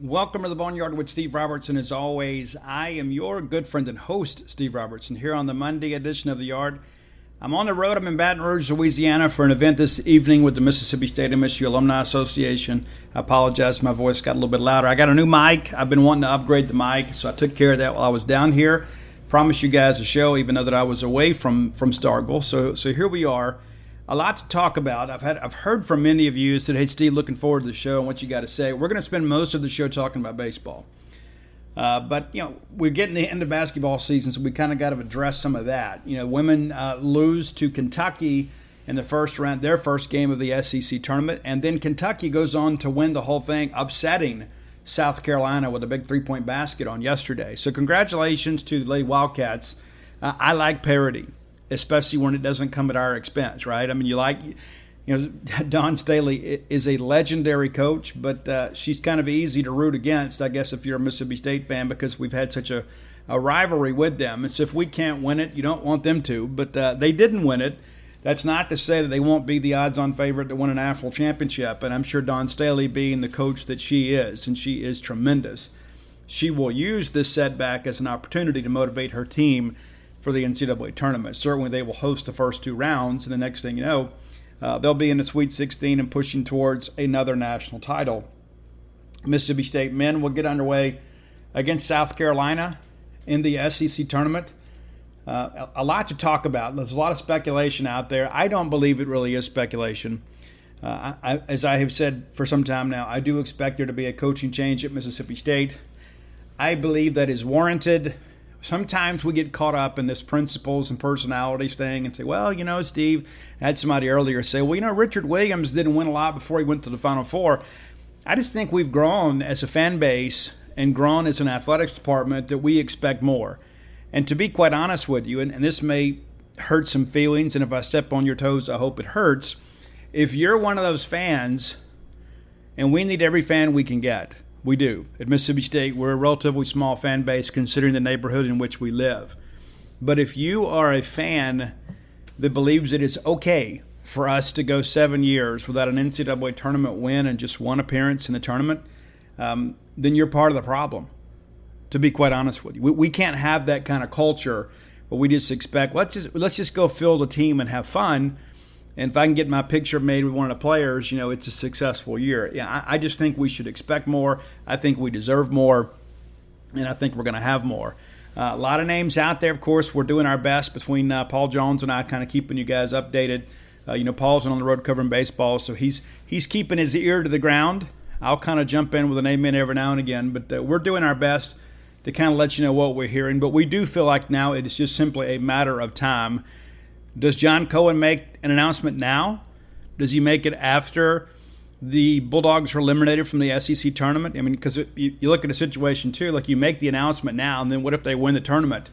Welcome to the Boneyard with Steve Robertson. As always, I am your good friend and host, Steve Robertson, here on the Monday edition of The Yard. I'm on the road. I'm in Baton Rouge, Louisiana for an event this evening with the Mississippi State MSU Alumni Association. I apologize, my voice got a little bit louder. I got a new mic. I've been wanting to upgrade the mic, so I took care of that while I was down here. Promised you guys a show, even though that I was away from Starkville. So here we are. A lot to talk about. I've heard from many of you said, "Hey Steve, looking forward to the show and what you got to say." We're going to spend most of the show talking about baseball, but we're getting the end of basketball season, so we kind of got to address some of that. Women lose to Kentucky in the first round, their first game of the SEC tournament, and then Kentucky goes on to win the whole thing, upsetting South Carolina with a big 3-point basket on yesterday. So congratulations to the Lady Wildcats. I like parity, especially when it doesn't come at our expense, right? I mean, Dawn Staley is a legendary coach, but she's kind of easy to root against, I guess, if you're a Mississippi State fan, because we've had such a rivalry with them. And so if we can't win it, you don't want them to, but they didn't win it. That's not to say that they won't be the odds-on favorite to win a national championship, and I'm sure Dawn Staley, being the coach that she is, and she is tremendous, she will use this setback as an opportunity to motivate her team for the NCAA tournament. Certainly they will host the first two rounds, and the next thing you know, they'll be in the Sweet 16 and pushing towards another national title. Mississippi State men will get underway against South Carolina in the SEC tournament. A lot to talk about. There's a lot of speculation out there. I don't believe it really is speculation. As I have said for some time now, I do expect there to be a coaching change at Mississippi State. I believe that is warranted. Sometimes we get caught up in this principles and personalities thing and say, well, Steve, I had somebody earlier say, well, Richard Williams didn't win a lot before he went to the Final Four. I just think we've grown as a fan base and grown as an athletics department that we expect more. And to be quite honest with you, and this may hurt some feelings, and if I step on your toes, I hope it hurts. If you're one of those fans, and we need every fan we can get, we do. At Mississippi State, we're a relatively small fan base considering the neighborhood in which we live. But if you are a fan that believes it is okay for us to go 7 years without an NCAA tournament win and just one appearance in the tournament, then you're part of the problem, to be quite honest with you. We can't have that kind of culture where we just expect, let's just go field a team and have fun. And if I can get my picture made with one of the players, it's a successful year. Yeah, I just think we should expect more. I think we deserve more, and I think we're going to have more. A lot of names out there, of course. We're doing our best between Paul Jones and I, kind of keeping you guys updated. Paul's on the road covering baseball, so he's keeping his ear to the ground. I'll kind of jump in with an amen every now and again, but we're doing our best to kind of let you know what we're hearing. But we do feel like now it is just simply a matter of time. Does John Cohen make an announcement now? Does he make it after the Bulldogs are eliminated from the SEC tournament? I mean, because you look at a situation, too, like you make the announcement now, and then what if they win the tournament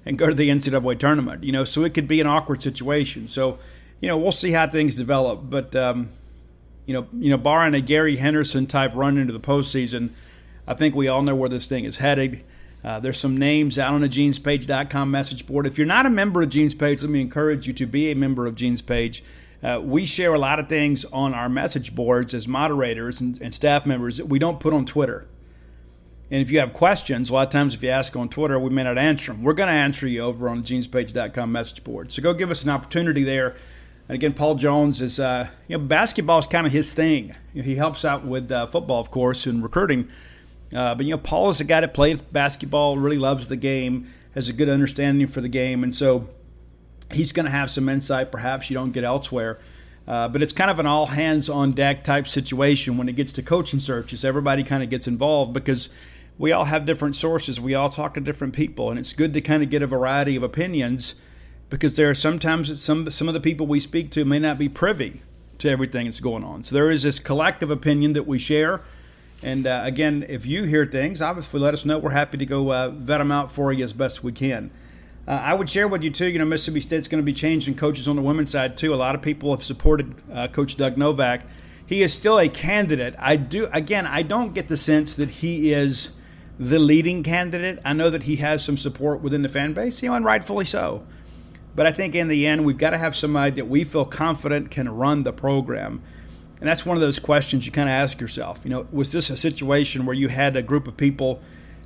and go to the NCAA tournament? So it could be an awkward situation. So, we'll see how things develop. But, barring a Gary Henderson-type run into the postseason, I think we all know where this thing is headed. There's some names out on the genespage.com message board. If you're not a member of Gene's Page, let me encourage you to be a member of Gene's Page. We share a lot of things on our message boards as moderators and staff members that we don't put on Twitter. And if you have questions, a lot of times if you ask on Twitter, we may not answer them. We're going to answer you over on the genespage.com message board. So go give us an opportunity there. And again, Paul Jones is, basketball is kind of his thing. He helps out with football, of course, and recruiting. But Paul is a guy that plays basketball, really loves the game, has a good understanding for the game, and so he's going to have some insight perhaps you don't get elsewhere. But it's kind of an all-hands-on-deck type situation when it gets to coaching searches. Everybody kind of gets involved because we all have different sources. We all talk to different people, and it's good to kind of get a variety of opinions because there are sometimes that some of the people we speak to may not be privy to everything that's going on. So there is this collective opinion that we share. And, again, if you hear things, obviously let us know. We're happy to go vet them out for you as best we can. I would share with you, too, Mississippi State's going to be changing coaches on the women's side, too. A lot of people have supported Coach Doug Novak. He is still a candidate. I don't get the sense that he is the leading candidate. I know that he has some support within the fan base, and rightfully so. But I think in the end, we've got to have somebody that we feel confident can run the program. And that's one of those questions you kind of ask yourself. Was this a situation where you had a group of people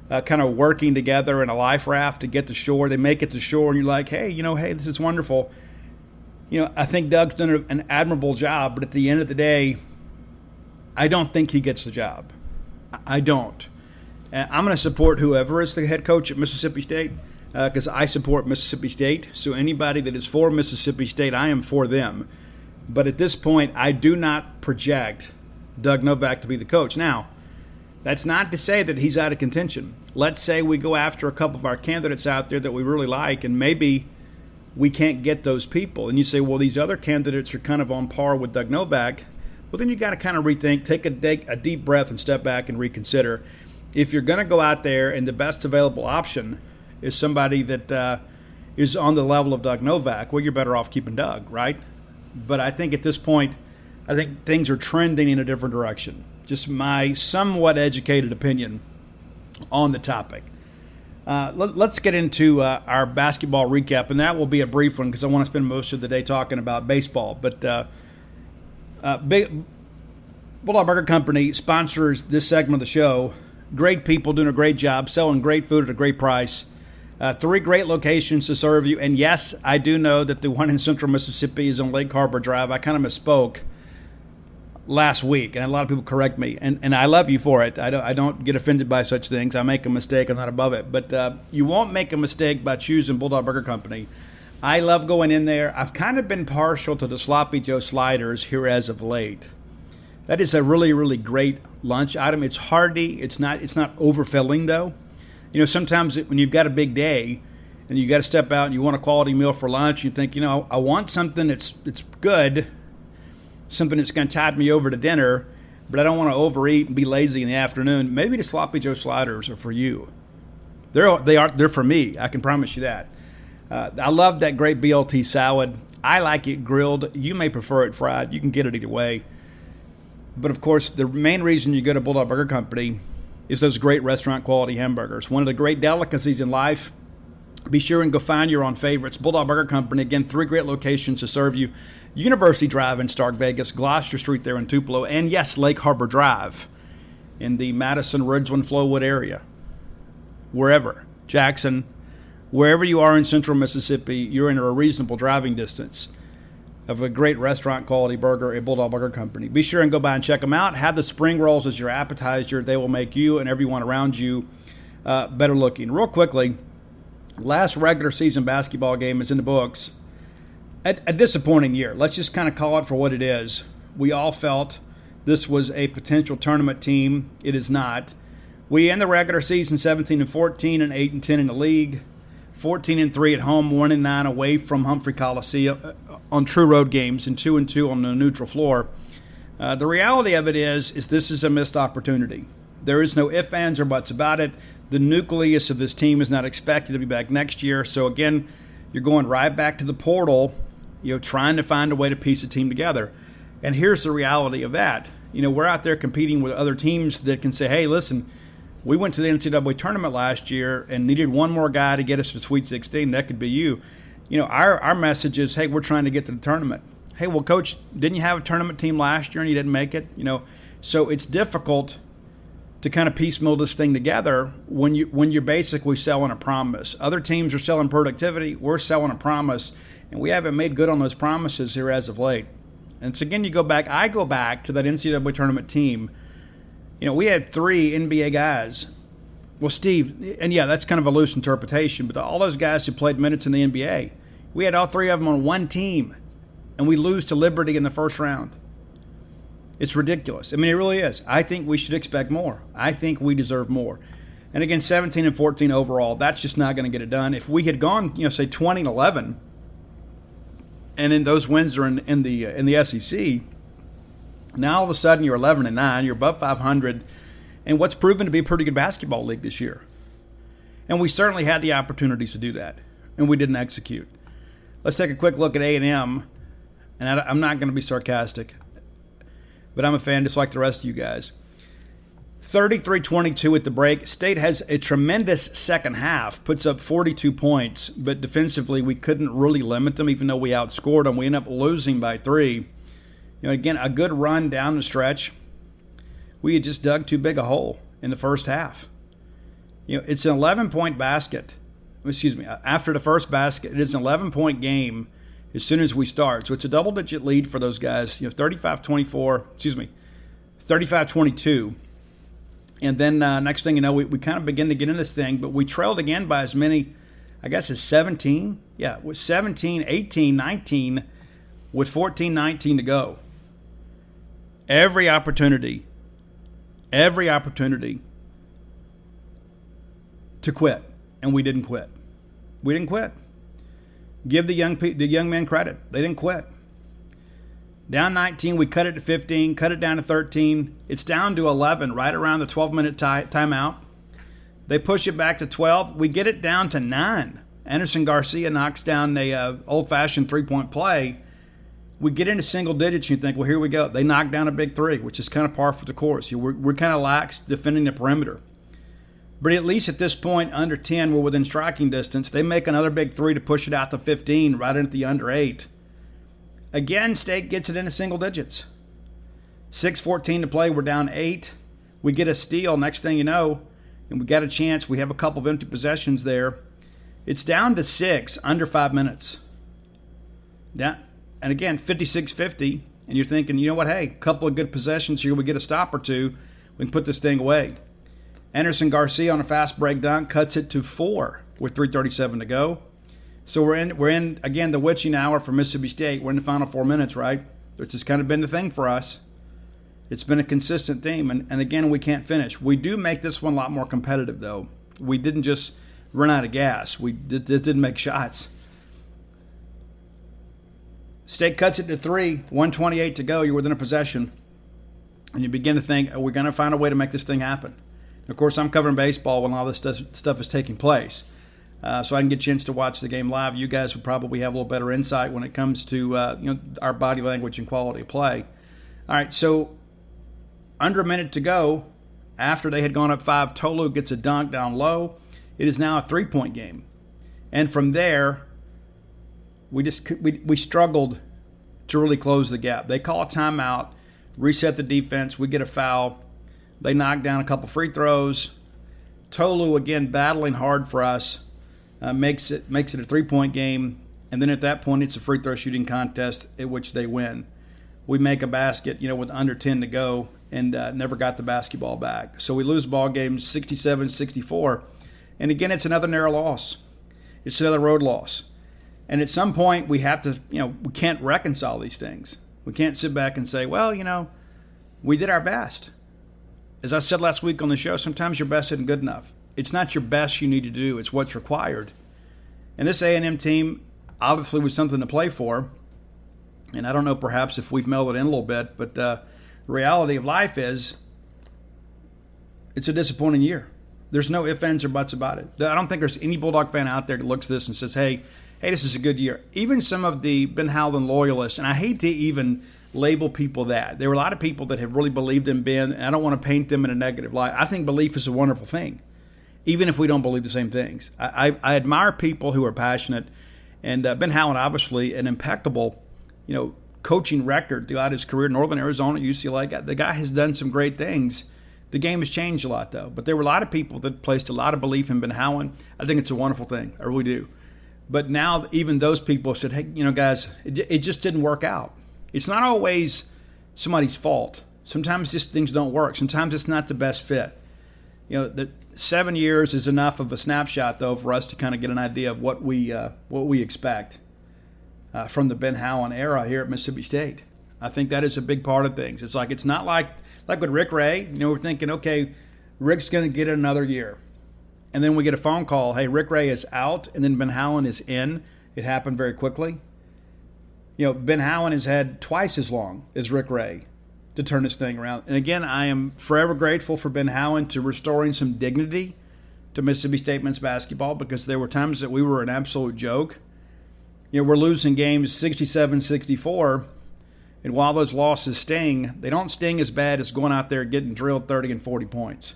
kind of working together in a life raft to get to shore? They make it to shore, and you're like, hey, this is wonderful. I think Doug's done an admirable job, but at the end of the day, I don't think he gets the job. I don't. And I'm going to support whoever is the head coach at Mississippi State because I support Mississippi State. So anybody that is for Mississippi State, I am for them. But at this point, I do not project Doug Novak to be the coach. Now, that's not to say that he's out of contention. Let's say we go after a couple of our candidates out there that we really like, and maybe we can't get those people. And you say, well, these other candidates are kind of on par with Doug Novak. Well, then you got to kind of rethink, take a deep breath and step back and reconsider. If you're going to go out there and the best available option is somebody that is on the level of Doug Novak, well, you're better off keeping Doug, right? But I think at this point, I think things are trending in a different direction. Just my somewhat educated opinion on the topic. Let's get into our basketball recap, and that will be a brief one because I want to spend most of the day talking about baseball. But Bulldog Burger Company sponsors this segment of the show. Great people doing a great job, selling great food at a great price. 3 great locations to serve you. And yes, I do know that the one in Central Mississippi is on Lake Harbor Drive. I kind of misspoke last week, and a lot of people correct me. And I love you for it. I don't get offended by such things. I make a mistake. I'm not above it. But you won't make a mistake by choosing Bulldog Burger Company. I love going in there. I've kind of been partial to the Sloppy Joe sliders here as of late. That is a really, really great lunch item. It's hearty. It's not overfilling, though. Sometimes when you've got a big day and you got to step out and you want a quality meal for lunch, you think, I want something that's good, something that's going to tide me over to dinner, but I don't want to overeat and be lazy in the afternoon. Maybe the Sloppy Joe sliders are for you. They're for me. I can promise you that. I love that great BLT salad. I like it grilled. You may prefer it fried. You can get it either way. But, of course, the main reason you go to Bulldog Burger Company is those great restaurant quality hamburgers. One of the great delicacies in life. Be sure and go find your own favorites. Bulldog Burger Company, again, 3 great locations to serve you. University Drive in Stark Vegas, Gloucester Street there in Tupelo, and yes, Lake Harbor Drive in the Madison, Ridgeland, Flowood area. Wherever, Jackson, wherever you are in Central Mississippi, you're in a reasonable driving distance of a great restaurant quality burger at Bulldog Burger Company. Be sure and go by and check them out. Have the spring rolls as your appetizer. They will make you and everyone around you better looking. Real quickly, last regular season basketball game is in the books. A disappointing year. Let's just kind of call it for what it is. We all felt this was a potential tournament team. It is not. We end the regular season 17-14 and 8-10 in the league. 14-3 at home, 1-9 away from Humphrey Coliseum on true road games, and 2-2 on the neutral floor. The reality of it is this is a missed opportunity. There is no ifs, ands, or buts about it. The nucleus of this team is not expected to be back next year. So again, you're going right back to the portal, trying to find a way to piece a team together. And here's the reality of that. We're out there competing with other teams that can say, hey, listen, we went to the NCAA tournament last year and needed one more guy to get us to Sweet 16. That could be you. Our message is, hey, we're trying to get to the tournament. Hey, well, Coach, didn't you have a tournament team last year and you didn't make it? So it's difficult to kind of piecemeal this thing together when you're basically selling a promise. Other teams are selling productivity. We're selling a promise, and we haven't made good on those promises here as of late. And so again, I go back to that NCAA tournament team. We had 3 NBA guys. Well, Steve, and yeah, that's kind of a loose interpretation, but all those guys who played minutes in the NBA, we had all 3 of them on one team, and we lose to Liberty in the first round. It's ridiculous. I mean, it really is. I think we should expect more. I think we deserve more. And again, 17-14 overall, that's just not going to get it done. If we had gone, say 20-11, and then those wins are in the SEC, now all of a sudden you're 11-9, you're above 500, and what's proven to be a pretty good basketball league this year. And we certainly had the opportunities to do that, and we didn't execute. Let's take a quick look at A&M, and I'm not going to be sarcastic, but I'm a fan just like the rest of you guys. 33-22 at the break. State has a tremendous second half, puts up 42 points, but defensively we couldn't really limit them even though we outscored them. We end up losing by 3. Again, a good run down the stretch. We had just dug too big a hole in the first half. It's an 11-point basket. Excuse me. After the first basket, it is an 11-point game as soon as we start. So it's a double-digit lead for those guys. 35-22. And then next thing you know, we kind of begin to get in this thing, but we trailed again by as many, I guess, as 17. Yeah, with 17, 18, 19, with 14-19 to go. Every opportunity to quit, and we didn't quit. We didn't quit. Give the young men credit. They didn't quit. Down 19, we cut it to 15, cut it down to 13. It's down to 11, right around the 12-minute timeout. They push it back to 12. We get it down to 9. Anderson Garcia knocks down the old-fashioned three-point play. We get into single digits, and you think, well, here we go. They knock down a big three, which is kind of par for the course. We're kind of lax defending the perimeter. But at least at this point, under 10, we're within striking distance. They make another big three to push it out to 15, right into the under 8. Again, State gets it into single digits. 6:14 to play. We're down 8. We get a steal. Next thing you know, and we got a chance. We have a couple of empty possessions there. It's down to 6, under 5 minutes. And again, 56-50. And you're thinking, you know what? Hey, a couple of good possessions here. We get a stop or two. We can put this thing away. Anderson Garcia on a fast break dunk cuts it to 4 with 3:37 to go. So we're in again the witching hour for Mississippi State. We're in the final 4 minutes, right? Which has kind of been the thing for us. It's been a consistent theme, and again we can't finish. We do make this one a lot more competitive, though. We didn't just run out of gas. We didn't make shots. State cuts it to 3, 1:28 to go. You're within a possession, and you begin to think, we're going to find a way to make this thing happen. Of course, I'm covering baseball when all this stuff is taking place. So I can get a chance to watch the game live. You guys would probably have a little better insight when it comes to our body language and quality of play. All right, so under a minute to go, after they had gone up 5, Tolu gets a dunk down low. It is now a 3-point game. And from there, we struggled to really close the gap. They call a timeout, reset the defense, we get a foul. They knock down a couple free throws. Tolu, again, battling hard for us. Makes it a 3-point game, and then at that point it's a free throw shooting contest at which they win. We make a basket, with under 10 to go, and never got the basketball back. So we lose ball games 67-64, and again it's another narrow loss. It's another road loss, and at some point we have to, we can't reconcile these things. We can't sit back and say, well, we did our best. As I said last week on the show, sometimes your best isn't good enough. It's not your best you need to do. It's what's required. And this A&M team obviously was something to play for. And I don't know perhaps if we've melded in a little bit, but the reality of life is it's a disappointing year. There's no ifs, ands, or buts about it. I don't think there's any Bulldog fan out there that looks at this and says, hey, this is a good year. Even some of the Ben Howland loyalists, and I hate to even label people that. There were a lot of people that have really believed in Ben, and I don't want to paint them in a negative light. I think belief is a wonderful thing, even if we don't believe the same things. I admire people who are passionate, and Ben Howland, obviously, an impeccable, coaching record throughout his career, Northern Arizona, UCLA. The guy has done some great things. The game has changed a lot, though. But there were a lot of people that placed a lot of belief in Ben Howland. I think it's a wonderful thing. I really do. But now even those people said, hey, guys, it just didn't work out. It's not always somebody's fault. Sometimes just things don't work. Sometimes it's not the best fit. The 7 years is enough of a snapshot, though, for us to kind of get an idea of what we expect from the Ben Howland era here at Mississippi State. I think that is a big part of things. It's not like with Rick Ray. We're thinking, okay, Rick's going to get another year. And then we get a phone call, hey, Rick Ray is out, and then Ben Howland is in. It happened very quickly. Ben Howland has had twice as long as Rick Ray to turn this thing around. And again, I am forever grateful for Ben Howland to restoring some dignity to Mississippi State men's basketball, because there were times that we were an absolute joke. We're losing games 67-64, and while those losses sting, they don't sting as bad as going out there getting drilled 30 and 40 points.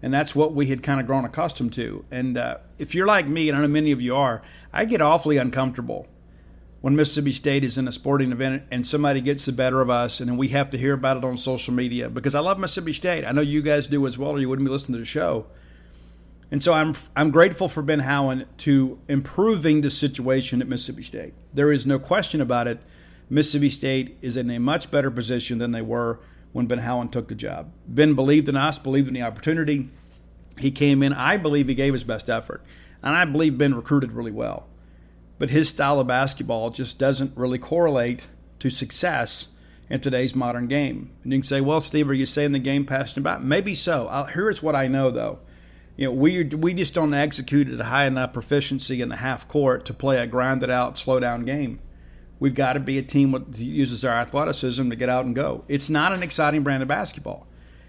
And that's what we had kind of grown accustomed to. And if you're like me, and I know many of you are, I get awfully uncomfortable when Mississippi State is in a sporting event and somebody gets the better of us, and then we have to hear about it on social media, because I love Mississippi State. I know you guys do as well, or you wouldn't be listening to the show. And so I'm grateful for Ben Howland to improving the situation at Mississippi State. There is no question about it. Mississippi State is in a much better position than they were when Ben Howland took the job. Ben believed in us, believed in the opportunity. He came in. I believe he gave his best effort. And I believe Ben recruited really well. But his style of basketball just doesn't really correlate to success in today's modern game. And you can say, well, Steve, are you saying the game passed him by? Maybe so. Here's what I know, though. We just don't execute at a high enough proficiency in the half court to play a grinded out, slow down game. We've got to be a team that uses our athleticism to get out and go. It's not an exciting brand of basketball.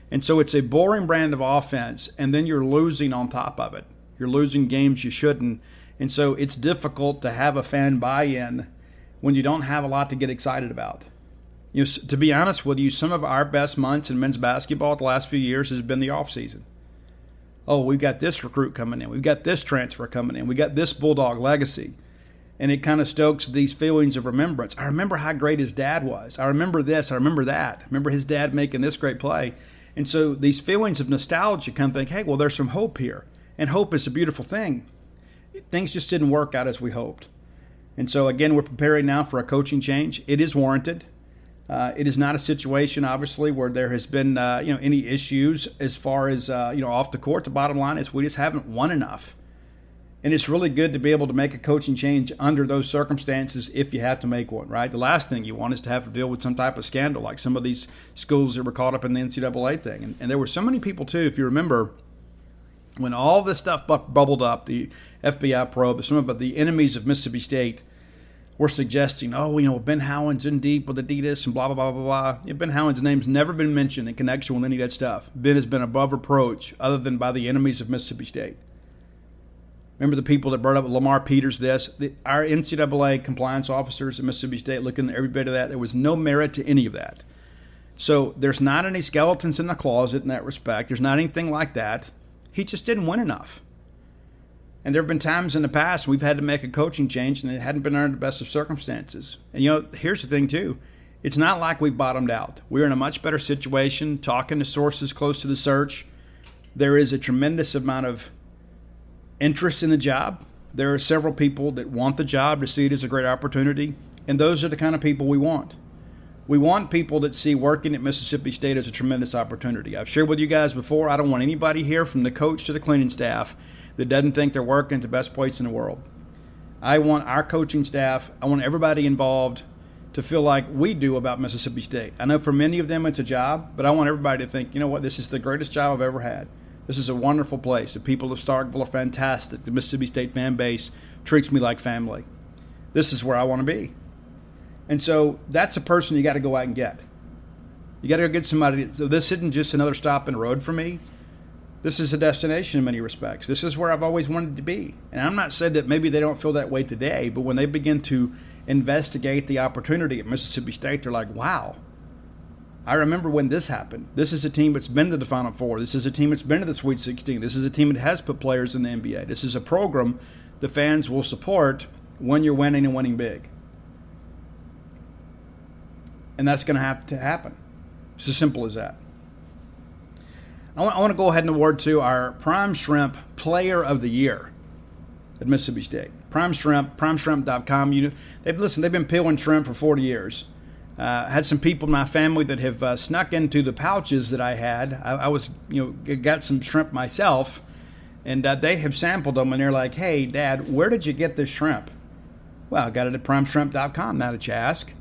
And so it's a boring brand of offense, and then you're losing on top of it. You're losing games you shouldn't. And so it's difficult to have a fan buy-in when you don't have a lot to get excited about. To be honest with you, some of our best months in men's basketball the last few years has been the offseason. Oh, we've got this recruit coming in. We've got this transfer coming in. We got this Bulldog legacy. And it kind of stokes these feelings of remembrance. I remember how great his dad was. I remember this. I remember that. I remember his dad making this great play. And so these feelings of nostalgia kind of think, hey, well, there's some hope here. And hope is a beautiful thing. Things just didn't work out as we hoped. And so, again, we're preparing now for a coaching change. It is warranted. It is not a situation, obviously, where there has been any issues as far as off the court. The bottom line is we just haven't won enough. And it's really good to be able to make a coaching change under those circumstances if you have to make one, right? The last thing you want is to have to deal with some type of scandal like some of these schools that were caught up in the NCAA thing. And there were so many people, too, if you remember, when all this stuff bubbled up, the FBI probe, some of the enemies of Mississippi State were suggesting, Ben Howland's in deep with Adidas and blah, blah, blah, blah, blah. Ben Howland's name's never been mentioned in connection with any of that stuff. Ben has been above reproach other than by the enemies of Mississippi State. Remember the people that brought up Lamar Peters our NCAA compliance officers at Mississippi State looking at every bit of that. There was no merit to any of that. So there's not any skeletons in the closet in that respect. There's not anything like that. He just didn't win enough. And there have been times in the past we've had to make a coaching change and it hadn't been under the best of circumstances. And, here's the thing, too. It's not like we've bottomed out. We're in a much better situation, talking to sources close to the search. There is a tremendous amount of interest in the job. There are several people that want the job to see it as a great opportunity, and those are the kind of people we want. We want people that see working at Mississippi State as a tremendous opportunity. I've shared with you guys before, I don't want anybody here from the coach to the cleaning staff that doesn't think they're working at the best place in the world. I want our coaching staff, I want everybody involved to feel like we do about Mississippi State. I know for many of them it's a job, but I want everybody to think, this is the greatest job I've ever had. This is a wonderful place. The people of Starkville are fantastic. The Mississippi State fan base treats me like family. This is where I want to be. And so that's a person you got to go out and get. You got to go get somebody. So this isn't just another stop in the road for me. This is a destination in many respects. This is where I've always wanted to be. And I'm not saying that maybe they don't feel that way today, but when they begin to investigate the opportunity at Mississippi State, they're like, wow. I remember when this happened. This is a team that's been to the Final Four. This is a team that's been to the Sweet 16. This is a team that has put players in the NBA. This is a program the fans will support when you're winning and winning big. And that's going to have to happen. It's as simple as that. I want to go ahead and award to our Prime Shrimp Player of the Year at Mississippi State. Prime Shrimp, primeshrimp.com. They've been peeling shrimp for 40 years. I had some people in my family that have snuck into the pouches that I had. I got some shrimp myself, and they have sampled them, and they're like, hey, Dad, where did you get this shrimp? Well, I got it at primeshrimp.com, now that you ask.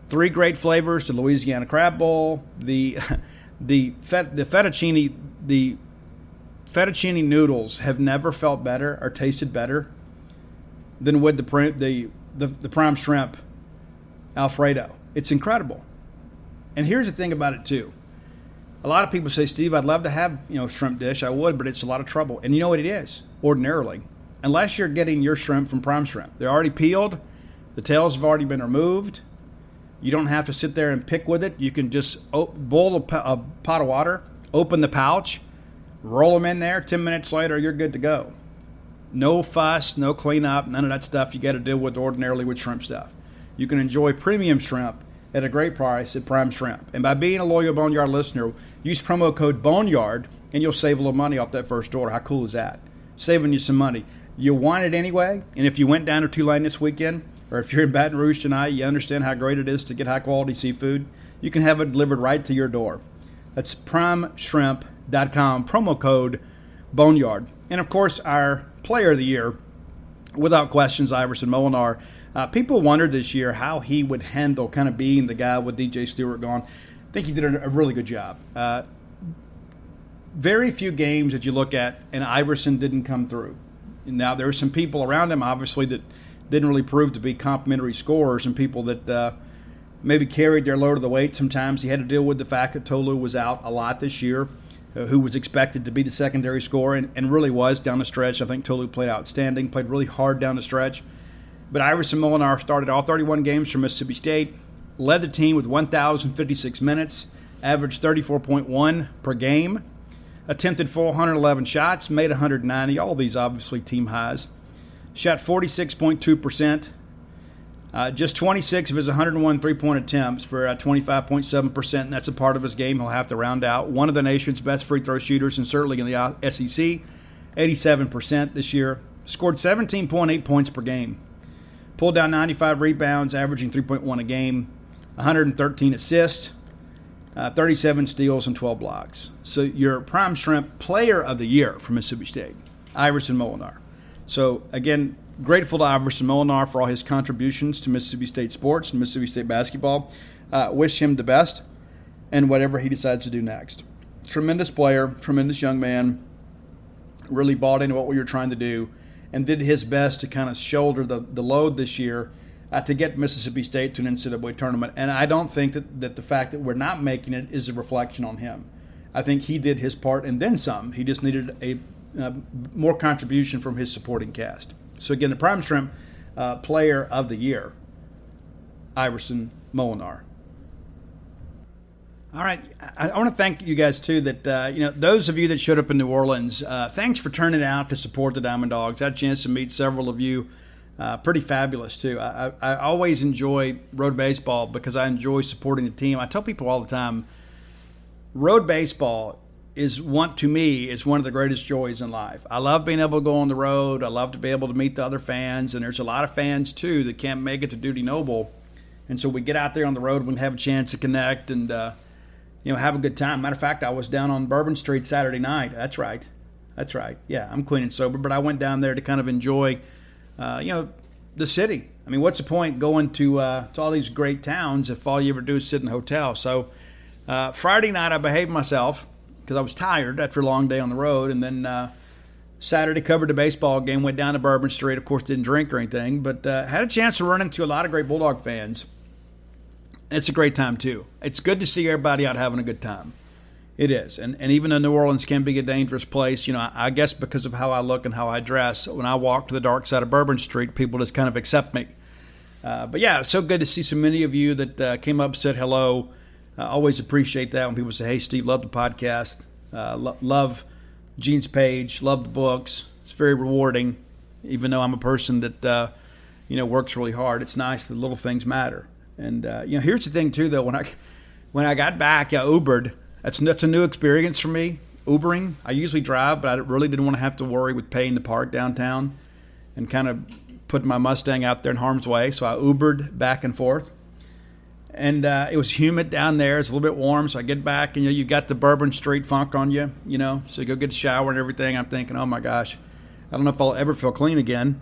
3 great flavors, the Louisiana crab bowl, the fettuccine noodles have never felt better or tasted better than with the prime shrimp Alfredo. It's incredible. And here's the thing about it, too. A lot of people say, Steve, I'd love to have, shrimp dish. I would, but it's a lot of trouble. And you know what it is, ordinarily. Unless you're getting your shrimp from Prime Shrimp. They're already peeled. The tails have already been removed. You don't have to sit there and pick with it. You can just boil a pot of water, open the pouch, roll them in there. 10 minutes later, you're good to go. No fuss, no cleanup, none of that stuff you got to deal with ordinarily with shrimp stuff. You can enjoy premium shrimp at a great price at Prime Shrimp. And by being a loyal Boneyard listener, use promo code Boneyard and you'll save a little money off that first order. How cool is that? Saving you some money. You want it anyway, and if you went down to Tulane this weekend, or if you're in Baton Rouge tonight, you understand how great it is to get high-quality seafood. You can have it delivered right to your door. That's primeshrimp.com, promo code Boneyard. And, of course, our player of the year, without questions, Iverson Molinar. People wondered this year how he would handle kind of being the guy with DJ Stewart gone. I think he did a really good job. Very few games that you look at, and Iverson didn't come through. Now, there were some people around him, obviously, that didn't really prove to be complimentary scorers, and people that maybe carried their load of the weight. Sometimes he had to deal with the fact that Tolu was out a lot this year, who was expected to be the secondary scorer, and really was down the stretch. I think Tolu played outstanding, played really hard down the stretch. But Iverson Molinar started all 31 games for Mississippi State, led the team with 1,056 minutes, averaged 34.1 per game, attempted 411 shots, made 190, all these obviously team highs. Shot 46.2%, just 26 of his 101 three-point attempts for 25.7%, and that's a part of his game he'll have to round out. One of the nation's best free throw shooters, and certainly in the SEC, 87% this year. Scored 17.8 points per game. Pulled down 95 rebounds, averaging 3.1 a game, 113 assists, 37 steals, and 12 blocks. So your Prime Shrimp Player of the Year for Mississippi State, Iverson Molinar. So, again, grateful to Iverson Molinar for all his contributions to Mississippi State sports and Mississippi State basketball. Wish him the best and whatever he decides to do next. Tremendous player, tremendous young man, really bought into what we were trying to do and did his best to kind of shoulder the load this year to get Mississippi State to an NCAA tournament. And I don't think that the fact that we're not making it is a reflection on him. I think he did his part and then some. He just needed a more contribution from his supporting cast. So, again, the Prime Shrimp Player of the Year, Iverson Molinar. All right, I want to thank you guys, too, that, those of you that showed up in New Orleans, thanks for turning out to support the Diamond Dogs. I had a chance to meet several of you. Pretty fabulous, too. I always enjoy road baseball because I enjoy supporting the team. I tell people all the time, road baseball is one of the greatest joys in life. I love being able to go on the road. I love to be able to meet the other fans, and there's a lot of fans, too, that can't make it to Duty Noble. And so we get out there on the road, we can have a chance to connect and, have a good time. Matter of fact, I was down on Bourbon Street Saturday night. That's right. Yeah, I'm clean and sober, but I went down there to kind of enjoy the city. I mean, what's the point going to all these great towns if all you ever do is sit in a hotel? So Friday night I behaved myself because I was tired after a long day on the road. And then Saturday covered the baseball game, went down to Bourbon Street. Of course, didn't drink or anything, but had a chance to run into a lot of great Bulldog fans. It's a great time, too. It's good to see everybody out having a good time. It is. And even though New Orleans can be a dangerous place, I guess because of how I look and how I dress, when I walk to the dark side of Bourbon Street, people just kind of accept me. But, yeah, it's so good to see so many of you that came up, said hello. I always appreciate that when people say, hey, Steve, love the podcast. Love Gene's page. Love the books. It's very rewarding, even though I'm a person that, works really hard. It's nice that little things matter. And, here's the thing, too, though. When I got back, I Ubered. That's a new experience for me, Ubering. I usually drive, but I really didn't want to have to worry with paying to park downtown and kind of putting my Mustang out there in harm's way. So I Ubered back and forth. And it was humid down there. It's a little bit warm. So I get back, and you got the Bourbon Street funk on you, So you go get a shower and everything. I'm thinking, oh, my gosh, I don't know if I'll ever feel clean again.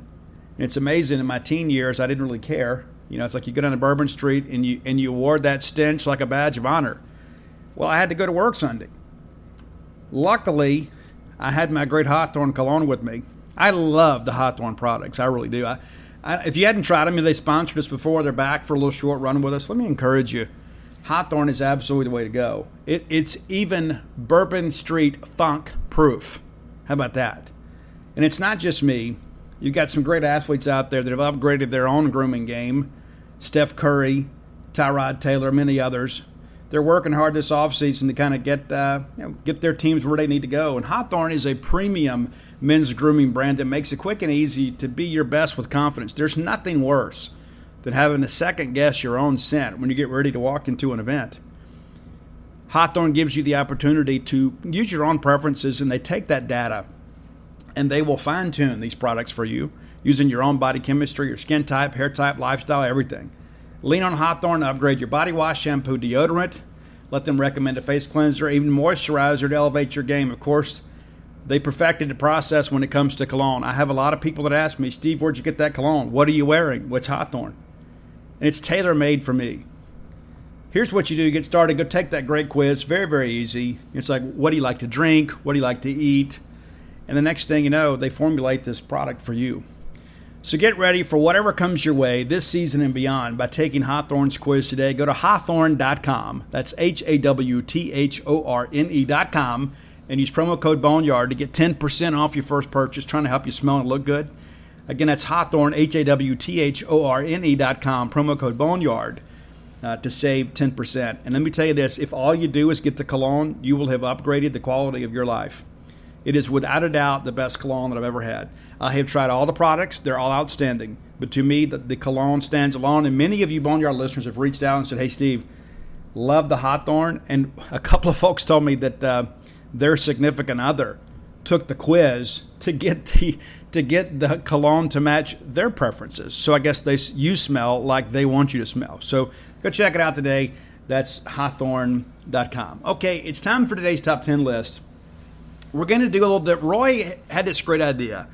And it's amazing. In my teen years, I didn't really care. It's like you go down to Bourbon Street, and you wore that stench like a badge of honor. Well, I had to go to work Sunday. Luckily, I had my great Hawthorne cologne with me. I love the Hawthorne products. I really do. If you hadn't tried them, they sponsored us before. They're back for a little short run with us. Let me encourage you. Hawthorne is absolutely the way to go. It's even Bourbon Street funk proof. How about that? And it's not just me. You've got some great athletes out there that have upgraded their own grooming game. Steph Curry, Tyrod Taylor, many others. they're working hard this offseason to kind of get their teams where they need to go. And Hawthorne is a premium men's grooming brand that makes it quick and easy to be your best with confidence. There's nothing worse than having to second guess your own scent when you get ready to walk into an event. Hawthorne gives you the opportunity to use your own preferences, and they take that data and they will fine-tune these products for you using your own body chemistry, your skin type, hair type, lifestyle, everything. Lean on Hawthorne to upgrade your body wash, shampoo, deodorant. Let them recommend a face cleanser, even moisturizer to elevate your game. Of course, they perfected the process when it comes to cologne. I have a lot of people that ask me, Steve, where'd you get that cologne? What are you wearing? What's Hawthorne? And it's tailor-made for me. Here's what you do. You get started. Go take that great quiz. Very, very easy. It's like, what do you like to drink? What do you like to eat? And the next thing you know, they formulate this product for you. So get ready for whatever comes your way this season and beyond by taking Hawthorne's quiz today. Go to hawthorne.com. That's HAWTHORNE.com. And use promo code Boneyard to get 10% off your first purchase, trying to help you smell and look good. Again, that's Hawthorne, HAWTHORNE.com, promo code Boneyard to save 10%. And let me tell you this, if all you do is get the cologne, you will have upgraded the quality of your life. It is without a doubt the best cologne that I've ever had. I have tried all the products. They're all outstanding. But to me, the cologne stands alone. And many of you Boneyard listeners have reached out and said, hey, Steve, love the Hawthorne. And a couple of folks told me that their significant other took the quiz to get the cologne to match their preferences. So I guess you smell like they want you to smell. So go check it out today. That's hawthorne.com. Okay, it's time for today's top 10 list. We're going to do a little bit. Roy had this great idea,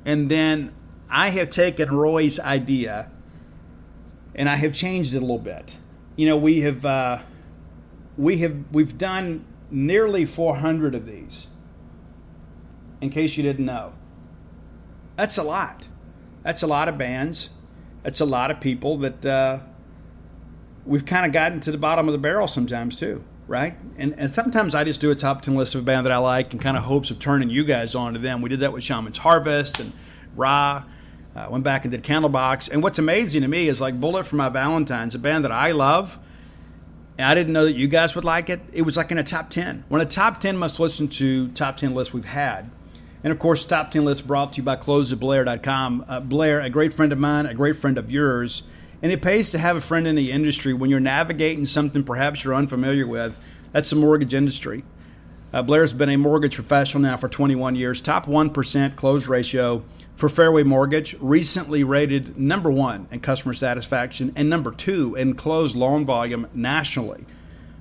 and then I have taken Roy's idea and I have changed it a little bit. You know, we've done nearly 400 of these. In case you didn't know, that's a lot. That's a lot of bands. That's a lot of people that we've kind of gotten to the bottom of the barrel sometimes too. Right? And sometimes I just do a top 10 list of a band that I like in kind of hopes of turning you guys on to them. We did that with Shaman's Harvest and Ra. Went back and did Candlebox. And what's amazing to me is like Bullet for My Valentine's, a band that I love. And I didn't know that you guys would like it. It was like in a top 10. One of the top 10 must listen to top 10 lists we've had. And of course, top 10 list brought to you by clothes@blair.com. Blair, a great friend of mine, a great friend of yours. And it pays to have a friend in the industry when you're navigating something perhaps you're unfamiliar with. That's the mortgage industry. Blair's been a mortgage professional now for 21 years. Top 1% close ratio for Fairway Mortgage. Recently rated number 1 in customer satisfaction and number 2 in closed loan volume nationally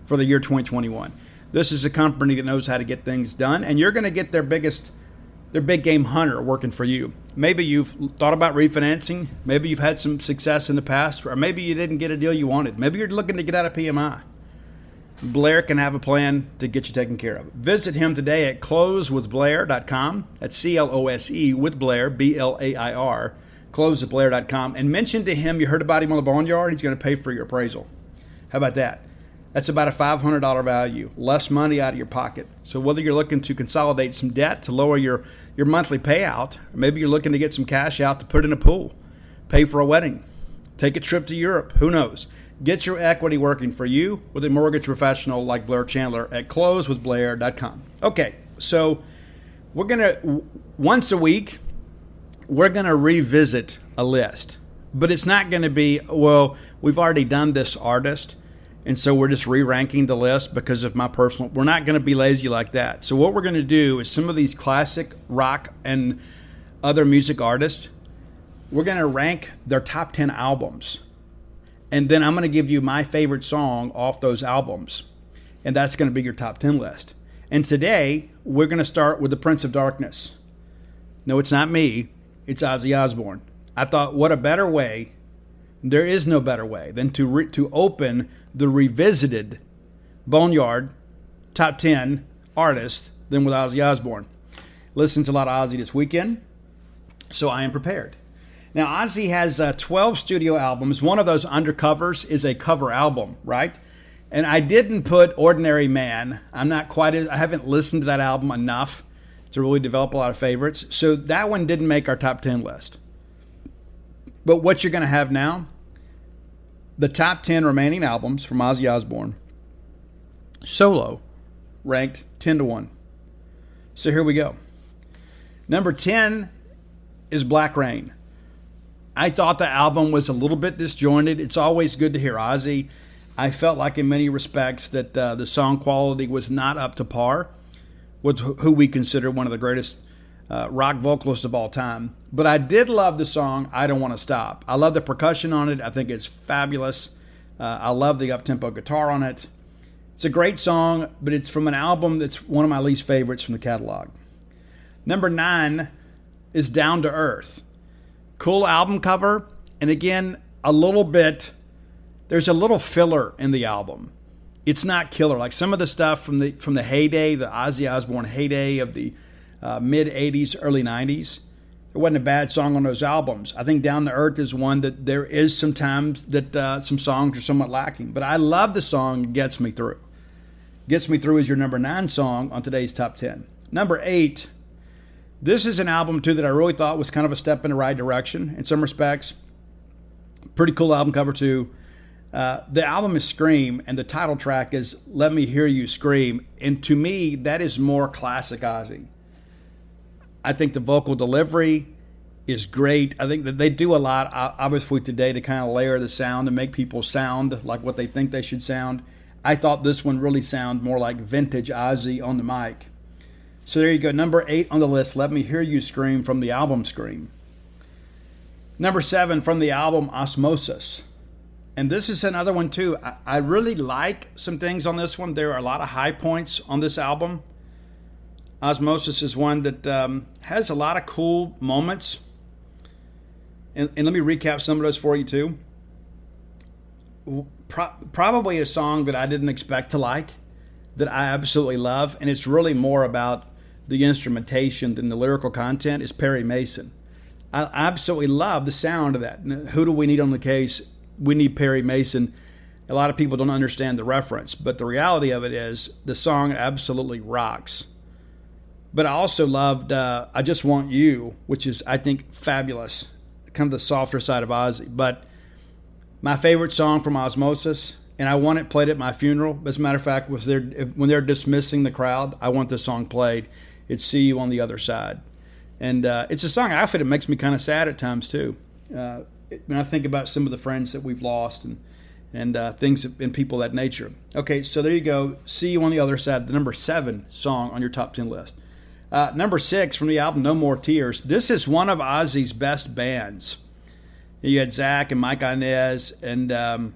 for the year 2021. This is a company that knows how to get things done, and you're going to get their big game hunter working for you. Maybe you've thought about refinancing. Maybe you've had some success in the past, or maybe you didn't get a deal you wanted. Maybe you're looking to get out of PMI. Blair can have a plan to get you taken care of. Visit him today at closewithblair.com. That's C-L-O-S-E with Blair, B-L-A-I-R, closewithblair.com. And mention to him you heard about him on the Boneyard. He's going to pay for your appraisal. How about that? That's about a $500 value, less money out of your pocket. So whether you're looking to consolidate some debt to lower your monthly payout, or maybe you're looking to get some cash out to put in a pool, pay for a wedding, take a trip to Europe, who knows? Get your equity working for you with a mortgage professional like Blair Chandler at closewithblair.com. Okay, so we're going to, once a week, we're going to revisit a list. But it's not going to be, well, we've already done this artist, and so we're just re-ranking the list because of my personal. We're not going to be lazy like that. So what we're going to do is some of these classic rock and other music artists, we're going to rank their top 10 albums. And then I'm going to give you my favorite song off those albums. And that's going to be your top 10 list. And today, we're going to start with the Prince of Darkness. No, it's not me. It's Ozzy Osbourne. I thought, what a better way. There is no better way than to open the revisited Boneyard top 10 artists than with Ozzy Osbourne. Listened to a lot of Ozzy this weekend, so I am prepared. Now, Ozzy has 12 studio albums. One of those undercovers is a cover album, right? And I didn't put Ordinary Man. I haven't listened to that album enough to really develop a lot of favorites. So that one didn't make our top 10 list. But what you're going to have now, the top 10 remaining albums from Ozzy Osbourne. Solo, ranked 10-1. So here we go. Number 10 is Black Rain. I thought the album was a little bit disjointed. It's always good to hear Ozzy. I felt like in many respects that the song quality was not up to par with who we consider one of the greatest rock vocalists of all time. But I did love the song I Don't Want to Stop. I love the percussion on it. I think it's fabulous. I love the up-tempo guitar on it. It's a great song, but it's from an album that's one of my least favorites from the catalog. Number 9 is Down to Earth. Cool album cover, and again, there's a little filler in the album. It's not killer. Like some of the stuff from the heyday, the Ozzy Osbourne heyday of the mid-'80s, early '90s, there wasn't a bad song on those albums. I think Down to Earth is one that there is sometimes that some songs are somewhat lacking. But I love the song Gets Me Through. Gets Me Through is your number 9 song on today's Top 10. Number 8, this is an album, too, that I really thought was kind of a step in the right direction in some respects. Pretty cool album cover, too. The album is Scream, and the title track is Let Me Hear You Scream. And to me, that is more classic Ozzy. I think the vocal delivery is great. I think that they do a lot, obviously, today to kind of layer the sound and make people sound like what they think they should sound. I thought this one really sounded more like vintage Ozzy on the mic. So there you go. Number 8 on the list, Let Me Hear You Scream from the album Scream. Number 7 from the album Osmosis. And this is another one too. I really like some things on this one. There are a lot of high points on this album. Osmosis is one that has a lot of cool moments. And let me recap some of those for you too. Probably a song that I didn't expect to like, that I absolutely love, and it's really more about the instrumentation than the lyrical content, is Perry Mason. I absolutely love the sound of that. Who do we need on the case? We need Perry Mason. A lot of people don't understand the reference, but the reality of it is the song absolutely rocks. But I also loved I Just Want You, which is, I think, fabulous. Kind of the softer side of Ozzy. But my favorite song from Osmosis, and I want it played at my funeral. As a matter of fact, when they're dismissing the crowd, I want this song played. It's See You on the Other Side. And it's a song, I feel it makes me kind of sad at times, too. When I think about some of the friends that we've lost and things and people of that nature. Okay, so there you go. See You on the Other Side, the number 7 song on your top 10 list. Number 6 from the album No More Tears. This is one of Ozzy's best bands. You had Zach and Mike Inez, and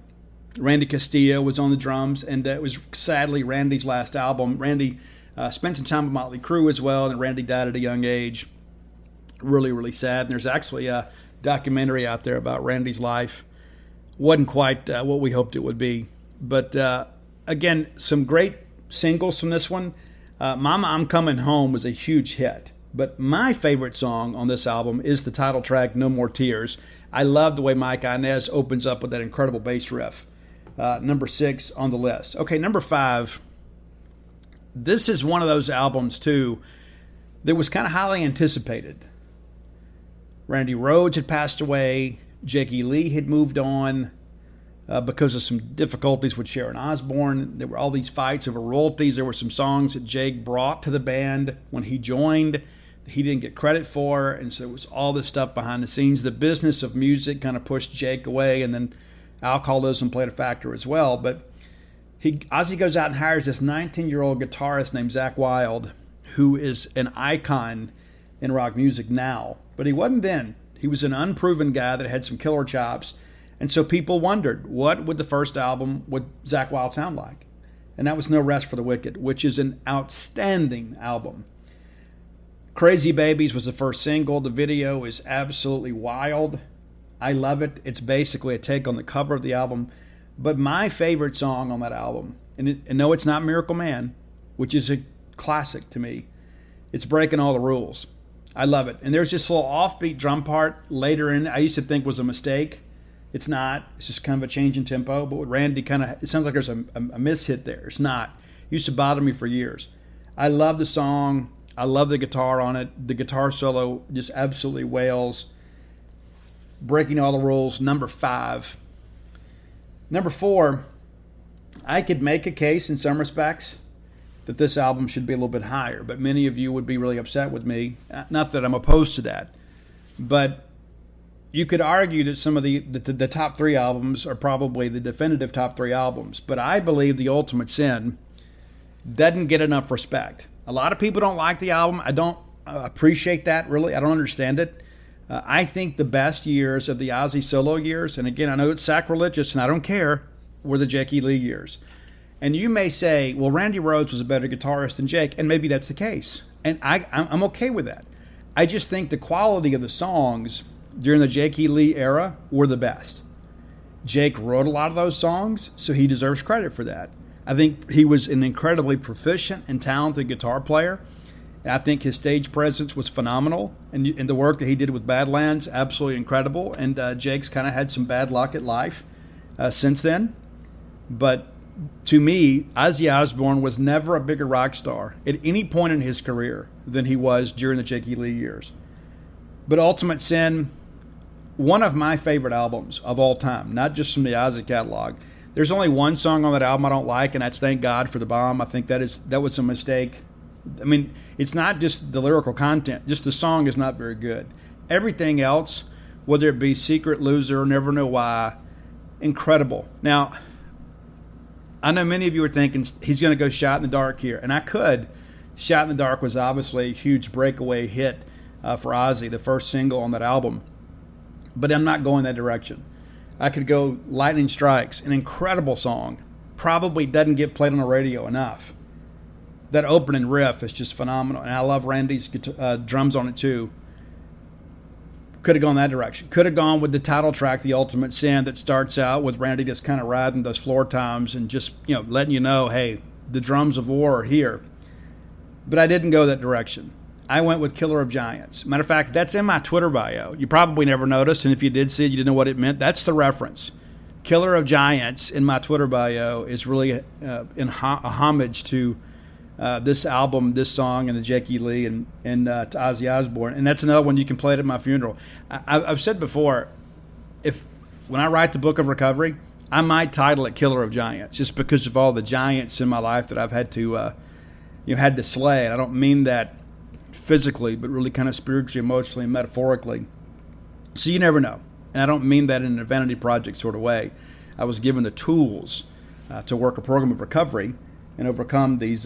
Randy Castillo was on the drums, and it was sadly Randy's last album. Randy spent some time with Motley Crue as well, and Randy died at a young age. Really, really sad. And there's actually a documentary out there about Randy's life. Wasn't quite what we hoped it would be. But again, some great singles from this one. Mama, I'm Coming Home was a huge hit. But my favorite song on this album is the title track, No More Tears. I love the way Mike Inez opens up with that incredible bass riff. Number 6 on the list. Okay, number 5. This is one of those albums, too, that was kind of highly anticipated. Randy Rhoads had passed away. Jakey Lee had moved on because of some difficulties with Sharon Osbourne. There were all these fights over royalties. There were some songs that Jake brought to the band when he joined that he didn't get credit for, and so it was all this stuff behind the scenes. The business of music kind of pushed Jake away, and then alcoholism played a factor as well. But Ozzy goes out and hires this 19-year-old guitarist named Zakk Wylde, who is an icon in rock music now. But he wasn't then. He was an unproven guy that had some killer chops. And so people wondered, what would the first album with Zakk Wylde sound like? And that was No Rest for the Wicked, which is an outstanding album. Crazy Babies was the first single. The video is absolutely wild. I love it. It's basically a take on the cover of the album. But my favorite song on that album, and no, it's not Miracle Man, which is a classic to me. It's Breaking All the Rules. I love it. And there's this little offbeat drum part later in. I used to think was a mistake. It's not. It's just kind of a change in tempo. But with Randy it sounds like there's a mishit there. It's not. It used to bother me for years. I love the song. I love the guitar on it. The guitar solo just absolutely wails. Breaking All the Rules, number 5. Number 4, I could make a case in some respects that this album should be a little bit higher, but many of you would be really upset with me. Not that I'm opposed to that, but you could argue that some of the top three albums are probably the definitive top three albums. But I believe The Ultimate Sin doesn't get enough respect. A lot of people don't like the album. I don't appreciate that, really. I don't understand it. I think the best years of the Ozzy solo years, and again, I know it's sacrilegious and I don't care, were the Jake E. Lee years. And you may say, well, Randy Rhoads was a better guitarist than Jake, and maybe that's the case. And I'm okay with that. I just think the quality of the songs during the Jake E. Lee era were the best. Jake wrote a lot of those songs, so he deserves credit for that. I think he was an incredibly proficient and talented guitar player. I think his stage presence was phenomenal, and the work that he did with Badlands, absolutely incredible. And Jake's kind of had some bad luck at life since then. But to me, Ozzy Osbourne was never a bigger rock star at any point in his career than he was during the Jake E. Lee years. But Ultimate Sin, one of my favorite albums of all time, not just from the Ozzy catalog. There's only one song on that album I don't like, and that's Thank God for the Bomb. I think that was a mistake. I mean, it's not just the lyrical content. Just the song is not very good. Everything else, whether it be Secret Loser, Never Know Why, incredible. Now, I know many of you are thinking he's going to go Shot in the Dark here, and I could. Shot in the Dark was obviously a huge breakaway hit for Ozzy, the first single on that album. But I'm not going that direction. I could go Lightning Strikes, an incredible song. Probably doesn't get played on the radio enough. That opening riff is just phenomenal, and I love Randy's drums on it too. Could have gone that direction. Could have gone with the title track, The Ultimate Sin, that starts out with Randy just kind of riding those floor toms and just, letting you know, hey, the drums of war are here. But I didn't go that direction. I went with Killer of Giants. Matter of fact, that's in my Twitter bio. You probably never noticed, and if you did see it, you didn't know what it meant. That's the reference. Killer of Giants in my Twitter bio is really a homage to this album, this song, and the Jake E. Lee and to Ozzy Osbourne. And that's another one you can play at my funeral. I've said before, when I write the book of recovery, I might title it Killer of Giants, just because of all the giants in my life that I've had to slay. And I don't mean that physically, but really kind of spiritually, emotionally, and metaphorically. So you never know. And I don't mean that in a vanity project sort of way. I was given the tools to work a program of recovery and overcome these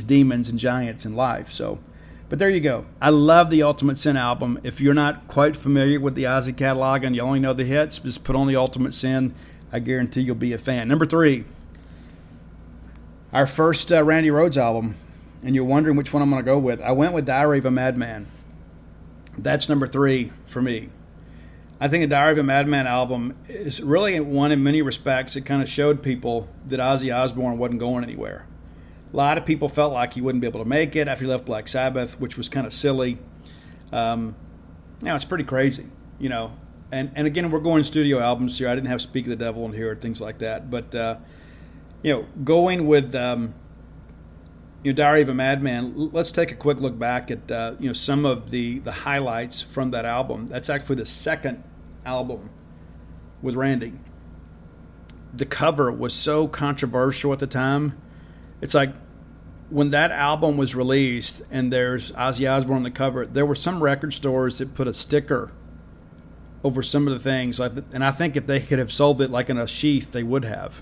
demons and giants in life. So, but there you go. I love the Ultimate Sin album. If you're not quite familiar with the Ozzy catalog and you only know the hits, just put on the Ultimate Sin. I guarantee you'll be a fan. Number 3, our first Randy Rhoads album. And you're wondering which one I'm going to go with. I went with Diary of a Madman. That's number 3 for me. I think the Diary of a Madman album is really one in many respects. It kind of showed people that Ozzy Osbourne wasn't going anywhere. A lot of people felt like he wouldn't be able to make it after he left Black Sabbath, which was kind of silly. It's pretty crazy, And again, we're going studio albums here. I didn't have Speak of the Devil in here or things like that. But, going with... Diary of a Madman, let's take a quick look back at some of the highlights from that album. That's actually the second album with Randy. The cover was so controversial at the time. It's like when that album was released and there's Ozzy Osbourne on the cover, there were some record stores that put a sticker over some of the things. And I think if they could have sold it like in a sheath, they would have.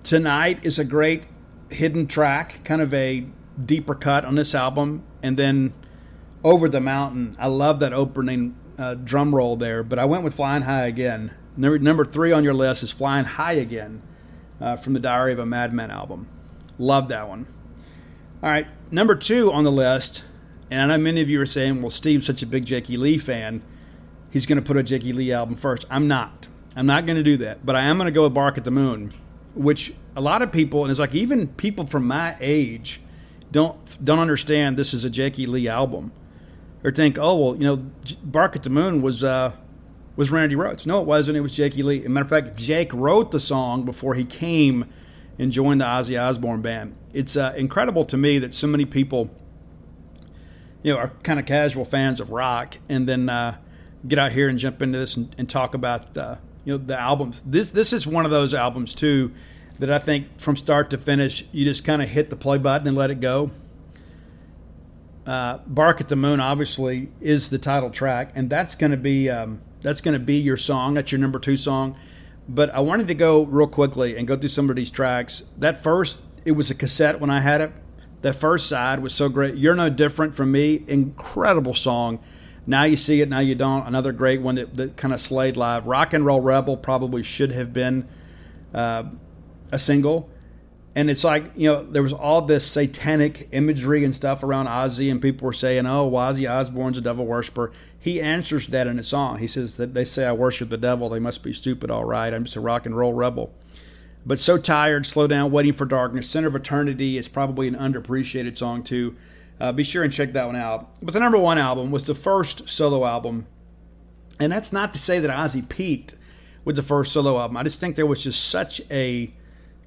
Tonight is a great hidden track, kind of a deeper cut on this album. And then Over the Mountain, I love that opening drum roll there, but I went with Flying High Again. Number 3 on your list is Flying High Again from the Diary of a Madman album. Love that one. All right, number 2 on the list, and I know many of you are saying, well, Steve's such a big Jake E. Lee fan, he's going to put a Jake E. Lee album first. I'm not going to do that, but I am going to go with Bark at the Moon, which a lot of people, and it's like even people from my age don't understand this is a Jake E. Lee album, or think, oh well, Bark at the Moon was Randy Rhoads. No, it wasn't. It was Jake E. Lee. As a matter of fact, Jake wrote the song before he came and joined the Ozzy Osbourne band. It's incredible to me that so many people, are kind of casual fans of rock, and then get out here and jump into this and talk about the albums. This is one of those albums too that I think from start to finish you just kind of hit the play button and let it go. Bark at the Moon obviously is the title track, and that's going to be your song. That's your number 2 song. But I wanted to go real quickly and go through some of these tracks. That first, it was a cassette when I had it. That first side was so great. You're No Different from Me, incredible song. Now You See It, Now You Don't, another great one that kind of slayed live. Rock and Roll Rebel probably should have been a single. And it's like, there was all this satanic imagery and stuff around Ozzy, and people were saying, oh, Ozzy Osbourne's a devil worshiper. He answers that in a song. He says that they say I worship the devil. They must be stupid, all right. I'm just a rock and roll rebel. But So Tired, Slow Down, Waiting for Darkness, Center of Eternity is probably an underappreciated song too. Be sure and check that one out. But the number 1 album was the first solo album. And that's not to say that Ozzy peaked with the first solo album. I just think there was just such a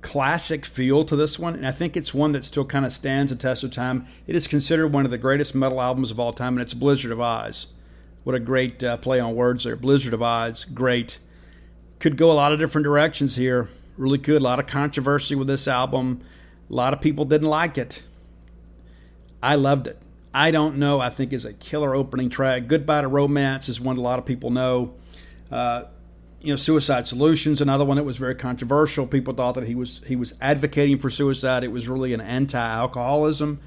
classic feel to this one. And I think it's one that still kind of stands the test of time. It is considered one of the greatest metal albums of all time, and it's Blizzard of Ozz. What a great play on words there. Blizzard of Ozz, great. Could go a lot of different directions here. Really could. A lot of controversy with this album. A lot of people didn't like it. I loved it. I Don't Know, I think, is a killer opening track. Goodbye to Romance is one a lot of people know. Suicide Solutions, another one that was very controversial. People thought that he was advocating for suicide. It was really an anti-alcoholism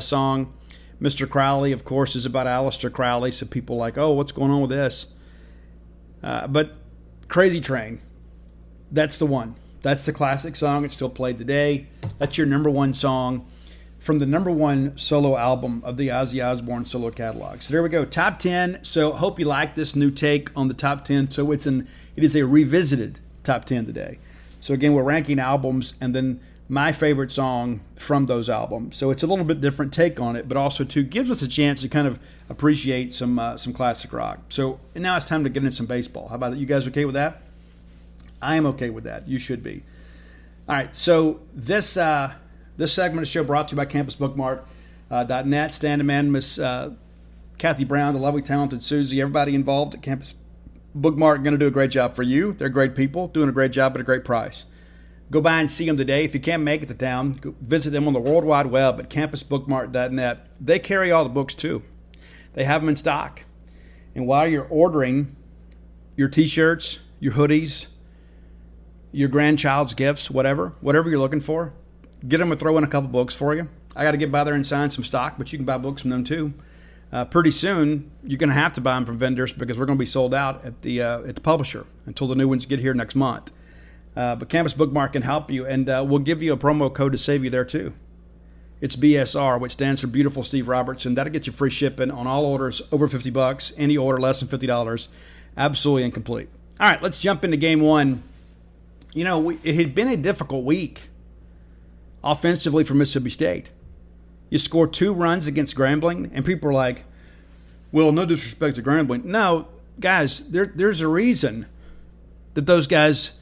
song. Mr. Crowley, of course, is about Aleister Crowley, so people are like, oh, what's going on with this? But Crazy Train, that's the one. That's the classic song. It's still played today. That's your number 1 song from the number 1 solo album of the Ozzy Osbourne solo catalog. So there we go, top 10. So hope you like this new take on the top 10. So it is a revisited top 10 today. So again, we're ranking albums and then my favorite song from those albums. So it's a little bit different take on it, but also too gives us a chance to kind of appreciate some classic rock. So now it's time to get into some baseball. How about that? You guys okay with that? I am okay with that. You should be. All right. So this segment of the show brought to you by CampusBookmart.net. Stan and Miss Kathy Brown, the lovely, talented Susie, everybody involved at Campus Bookmart are going to do a great job for you. They're great people, doing a great job at a great price. Go by and see them today. If you can't make it to town, go visit them on the World Wide Web at CampusBookmart.net. They carry all the books too. They have them in stock. And while you're ordering your T-shirts, your hoodies, your grandchild's gifts, whatever you're looking for, get them to throw in a couple books for you. I got to get by there and sign some stock, but you can buy books from them too. Pretty soon, you're going to have to buy them from vendors because we're going to be sold out at the publisher until the new ones get here next month. But Campus Bookmark can help you, and we'll give you a promo code to save you there too. It's BSR, which stands for Beautiful Steve Robertson. That'll get you free shipping on all orders over $50. Any order less than $50, absolutely incomplete. All right, let's jump into game one. It had been a difficult week offensively for Mississippi State. You scored 2 runs against Grambling, and people are like, well, no disrespect to Grambling. No, guys, there's a reason that those guys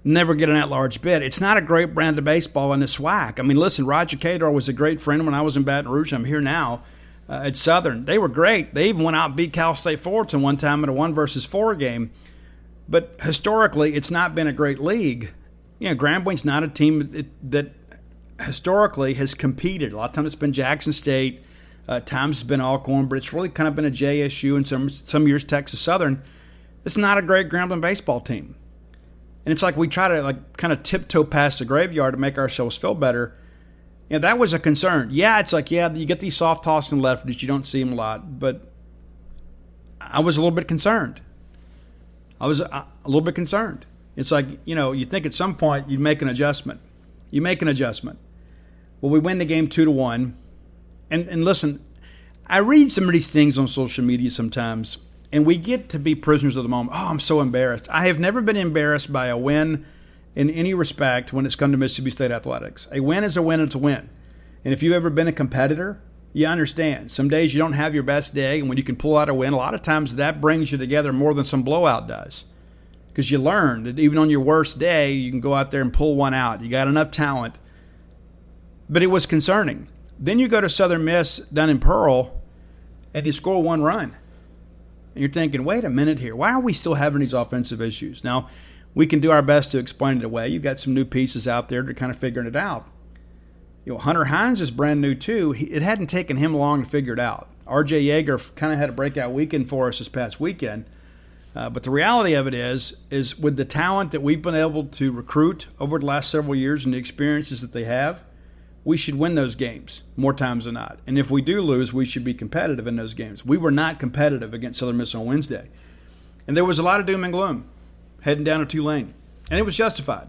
never get an at-large bid. It's not a great brand of baseball in the SWAC. I mean, listen, Roger Cador was a great friend when I was in Baton Rouge. I'm here now at Southern. They were great. They even went out and beat Cal State Fullerton one time in a 1-versus-4 game. But historically, it's not been a great league. Grambling's not a team that historically has competed. A lot of times it's been Jackson State. Times it's been Alcorn, but it's really kind of been a JSU and some years Texas Southern. It's not a great Grambling baseball team. And it's like we try to kind of tiptoe past the graveyard to make ourselves feel better. That was a concern. You get these soft tossing lefties. You don't see them a lot. But I was a little bit concerned. It's like, you think at some point you'd make an adjustment. You make an adjustment. Well, we win the game 2-1. And listen, I read some of these things on social media sometimes, and we get to be prisoners of the moment. Oh, I'm so embarrassed. I have never been embarrassed by a win in any respect when it's come to Mississippi State athletics. A win is a win, it's a win. And if you've ever been a competitor, you understand. Some days you don't have your best day, and when you can pull out a win, a lot of times that brings you together more than some blowout does. Because you learn that even on your worst day, you can go out there and pull one out. You got enough talent. But it was concerning. Then you go to Southern Miss down in Pearl, and you score 1 run. And you're thinking, wait a minute here. Why are we still having these offensive issues? Now, we can do our best to explain it away. You've got some new pieces out there that are kind of figuring it out. Hunter Hines is brand new too. It hadn't taken him long to figure it out. R.J. Yeager kind of had a breakout weekend for us this past weekend. But the reality of it is with the talent that we've been able to recruit over the last several years and the experiences that they have, we should win those games more times than not. And if we do lose, we should be competitive in those games. We were not competitive against Southern Miss on Wednesday. And there was a lot of doom and gloom heading down to Tulane. And it was justified.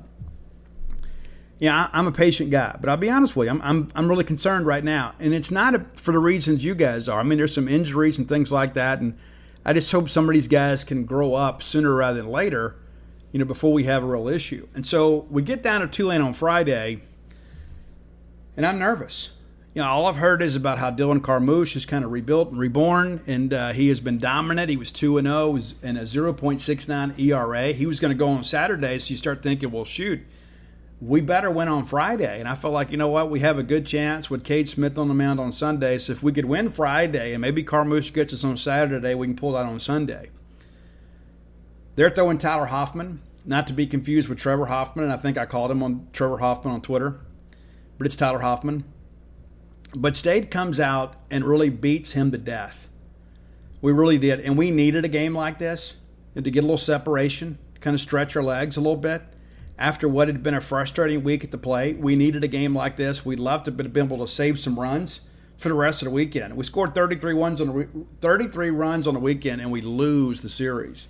I'm a patient guy, but I'll be honest with you, I'm really concerned right now. And it's not for the reasons you guys are. I mean, there's some injuries and things like that, and I just hope some of these guys can grow up sooner rather than later, before we have a real issue. And so we get down to Tulane on Friday, and I'm nervous. All I've heard is about how Dylan Carmouche is kind of rebuilt and reborn, and he has been dominant. He was 2-0 and a 0.69 ERA. He was going to go on Saturday, so you start thinking, well, shoot, we better win on Friday. And I felt like, we have a good chance with Cade Smith on the mound on Sunday. So if we could win Friday and maybe Carmouche gets us on Saturday, we can pull that on Sunday. They're throwing Tyler Hoffman, not to be confused with Trevor Hoffman. And I think I called him on Trevor Hoffman on Twitter. But it's Tyler Hoffman. But State comes out and really beats him to death. We really did. And we needed a game like this and to get a little separation, kind of stretch our legs a little bit. After what had been a frustrating week at the plate, we needed a game like this. We'd love to have been able to save some runs for the rest of the weekend. We scored 33 runs on the weekend, and we lose the series.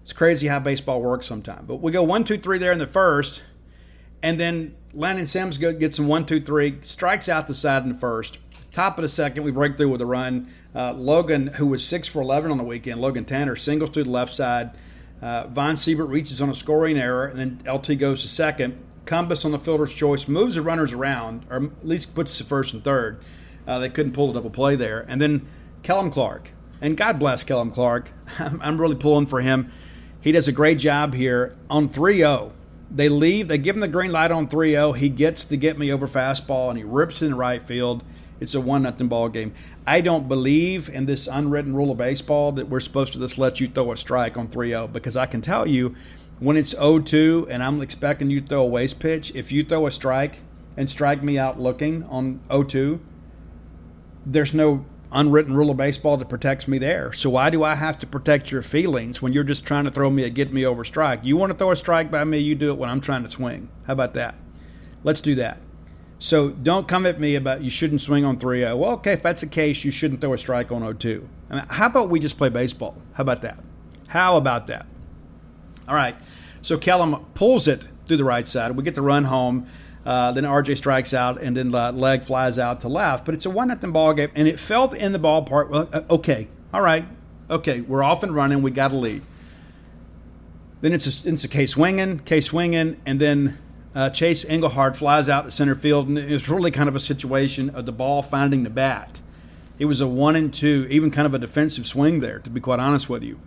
It's crazy how baseball works sometimes. But we go 1-2-3 there in the first, and then Landon Sims gets some 1-2-3, strikes out the side in the first. Top of the second, we break through with a run. Logan, who was 6 for 11 on the weekend, Logan Tanner, singles to the left side. Von Siebert reaches on a scoring error, and then LT goes to second. Cumbus on the fielder's choice moves the runners around, or at least puts us to first and third. They couldn't pull the double play there. And then Kellum Clark, and God bless Kellum Clark. I'm really pulling for him. He does a great job here on 3-0. They leave. They give him the green light on 3-0. He gets to get me over fastball, and he rips in right field. It's a 1-0 ball game. I don't believe in this unwritten rule of baseball that we're supposed to just let you throw a strike on 3-0, because I can tell you when it's 0-2 and I'm expecting you to throw a waste pitch, if you throw a strike and strike me out looking on 0-2, there's no unwritten rule of baseball that protects me there. So why do I have to protect your feelings when you're just trying to throw me a get me over strike? You want to throw a strike by me, you do it when I'm trying to swing. How about that? Let's do that. So don't come at me about you shouldn't swing on 3-0. Well, okay, if that's the case, you shouldn't throw a strike on 0-2. I mean, how about we just play baseball? How about that? How about that? All right, so Kellum pulls it through the right side. We get the run home. Then RJ strikes out, and then leg flies out to left. But it's a 1-0 ball game, and it felt in the ballpark. Well, okay, all right, okay, we're off and running. We got a lead. Then it's a K swinging, and then Chase Engelhardt flies out to center field, and it was really kind of a situation of the ball finding the bat. It was a 1-2, even kind of a defensive swing there, to be quite honest with you.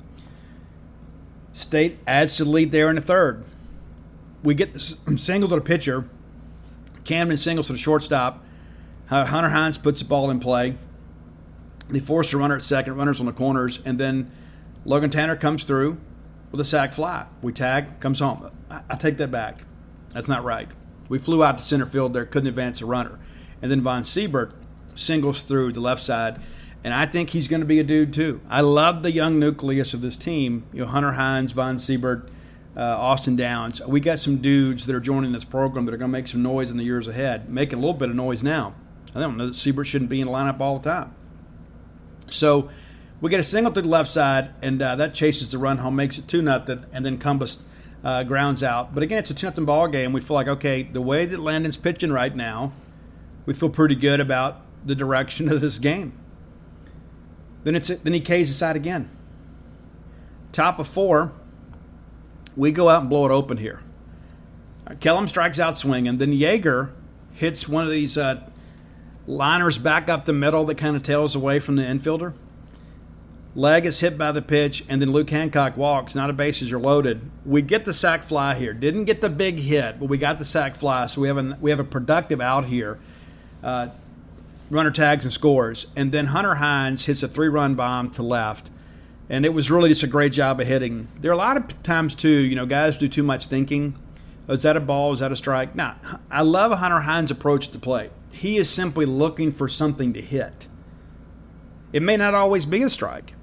State adds to the lead there in the third. We get the single to the pitcher. Camden singles to the shortstop. Hunter Hines puts the ball in play. They force a runner at second, runners on the corners, and then Logan Tanner comes through with a sac fly. We tag, comes home. I take that back. That's not right. We flew out to center field there, couldn't advance a runner. And then Von Siebert singles through the left side, and I think he's going to be a dude too. I love the young nucleus of this team. Hunter Hines, Von Siebert, Austin Downs. We got some dudes that are joining this program that are going to make some noise in the years ahead, making a little bit of noise now. I don't know that Siebert shouldn't be in the lineup all the time. So we get a single to the left side, and that chases the run home, makes it 2-0, and then Cumbus grounds out. But again, it's a 2-0 ball game. We feel like, okay, the way that Landon's pitching right now, we feel pretty good about the direction of this game. Then he K's aside again. Top of 4, we go out and blow it open here. Kellum strikes out swinging. Then Yeager hits one of these liners back up the middle that kind of tails away from the infielder. Leg is hit by the pitch, and then Luke Hancock walks. Now the bases are loaded. We get the sac fly here. Didn't get the big hit, but we got the sac fly. So we have a productive out here. Runner tags and scores. And then Hunter Hines hits a 3-run bomb to left. And it was really just a great job of hitting. There are a lot of times, too, guys do too much thinking. Is that a ball? Is that a strike? Nah, I love Hunter Hines' approach at the plate. He is simply looking for something to hit. It may not always be a strike.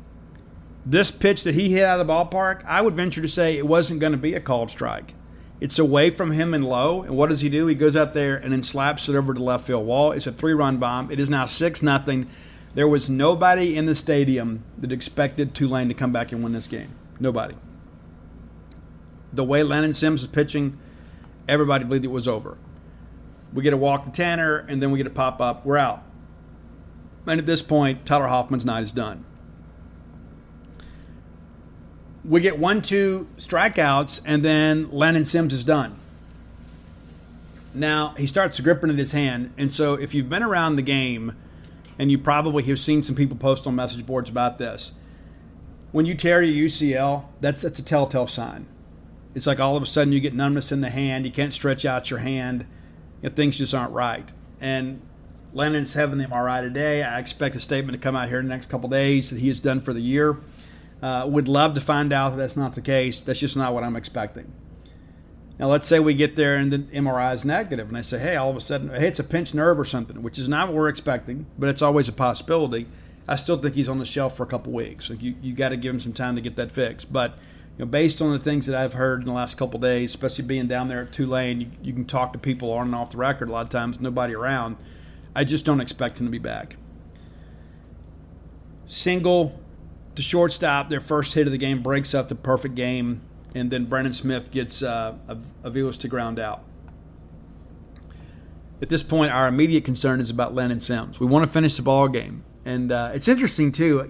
This pitch that he hit out of the ballpark, I would venture to say it wasn't going to be a called strike. It's away from him and low, and what does he do? He goes out there and then slaps it over to the left field wall. It's a 3-run bomb. It is now 6-0. There was nobody in the stadium that expected Tulane to come back and win this game. Nobody. The way Lennon Sims is pitching, everybody believed it was over. We get a walk to Tanner, and then we get a pop-up. We're out. And at this point, Tyler Hoffman's night is done. We get 1-2 strikeouts, and then Lennon Sims is done. Now, he starts gripping at his hand, and so if you've been around the game, and you probably have seen some people post on message boards about this, when you tear your UCL, that's a telltale sign. It's like all of a sudden you get numbness in the hand, you can't stretch out your hand, things just aren't right. And Lennon's having the MRI today. I expect a statement to come out here in the next couple days that he is done for the year. Would love to find out that that's not the case. That's just not what I'm expecting. Now, let's say we get there and the MRI is negative, and they say, hey, all of a sudden, hey, it's a pinched nerve or something, which is not what we're expecting, but it's always a possibility. I still think he's on the shelf for a couple weeks. Like you got to give him some time to get that fixed. But based on the things that I've heard in the last couple days, especially being down there at Tulane, you can talk to people on and off the record a lot of times, nobody around. I just don't expect him to be back. Single to shortstop, their first hit of the game breaks up the perfect game, and then Brandon Smith gets Aviles to ground out. At this point, our immediate concern is about Lennon Sims. We want to finish the ball game. And it's interesting, too.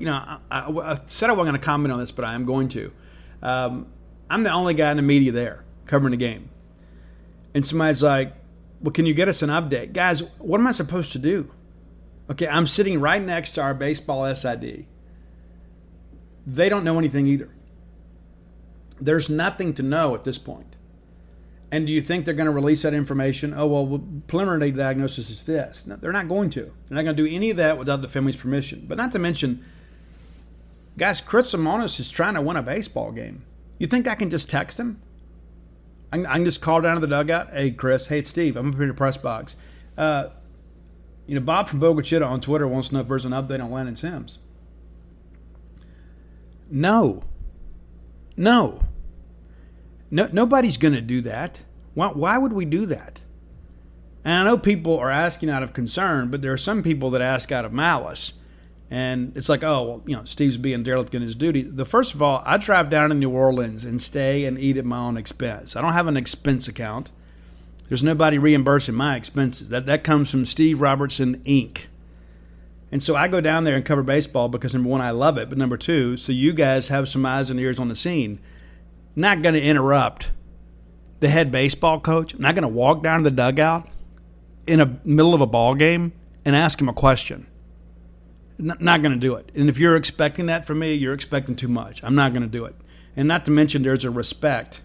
I said I wasn't going to comment on this, but I am going to. I'm the only guy in the media there covering the game. And somebody's like, well, can you get us an update? Guys, what am I supposed to do? Okay, I'm sitting right next to our baseball SID. They don't know anything either. There's nothing to know at this point. And do you think they're going to release that information? Oh, well, preliminary diagnosis is this. No, they're not going to. They're not going to do any of that without the family's permission. But not to mention, guys, Chris Osmosis is trying to win a baseball game. You think I can just text him? I can just call down to the dugout. Hey, Chris. Hey, it's Steve. I'm up here in the press box. Bob from Bogachita on Twitter wants to know if there's an update on Lennon Sims. No. Nobody's going to do that. Why would we do that? And I know people are asking out of concern, but there are some people that ask out of malice. And it's like, oh, well, Steve's being derelict in his duty. First of all, I drive down to New Orleans and stay and eat at my own expense. I don't have an expense account. There's nobody reimbursing my expenses. That comes from Steve Robertson, Inc. And so I go down there and cover baseball because, number one, I love it. But number two, so you guys have some eyes and ears on the scene. Not going to interrupt the head baseball coach. I'm not going to walk down to the dugout in the middle of a ball game and ask him a question. Not going to do it. And if you're expecting that from me, you're expecting too much. I'm not going to do it. And not to mention there's a respect.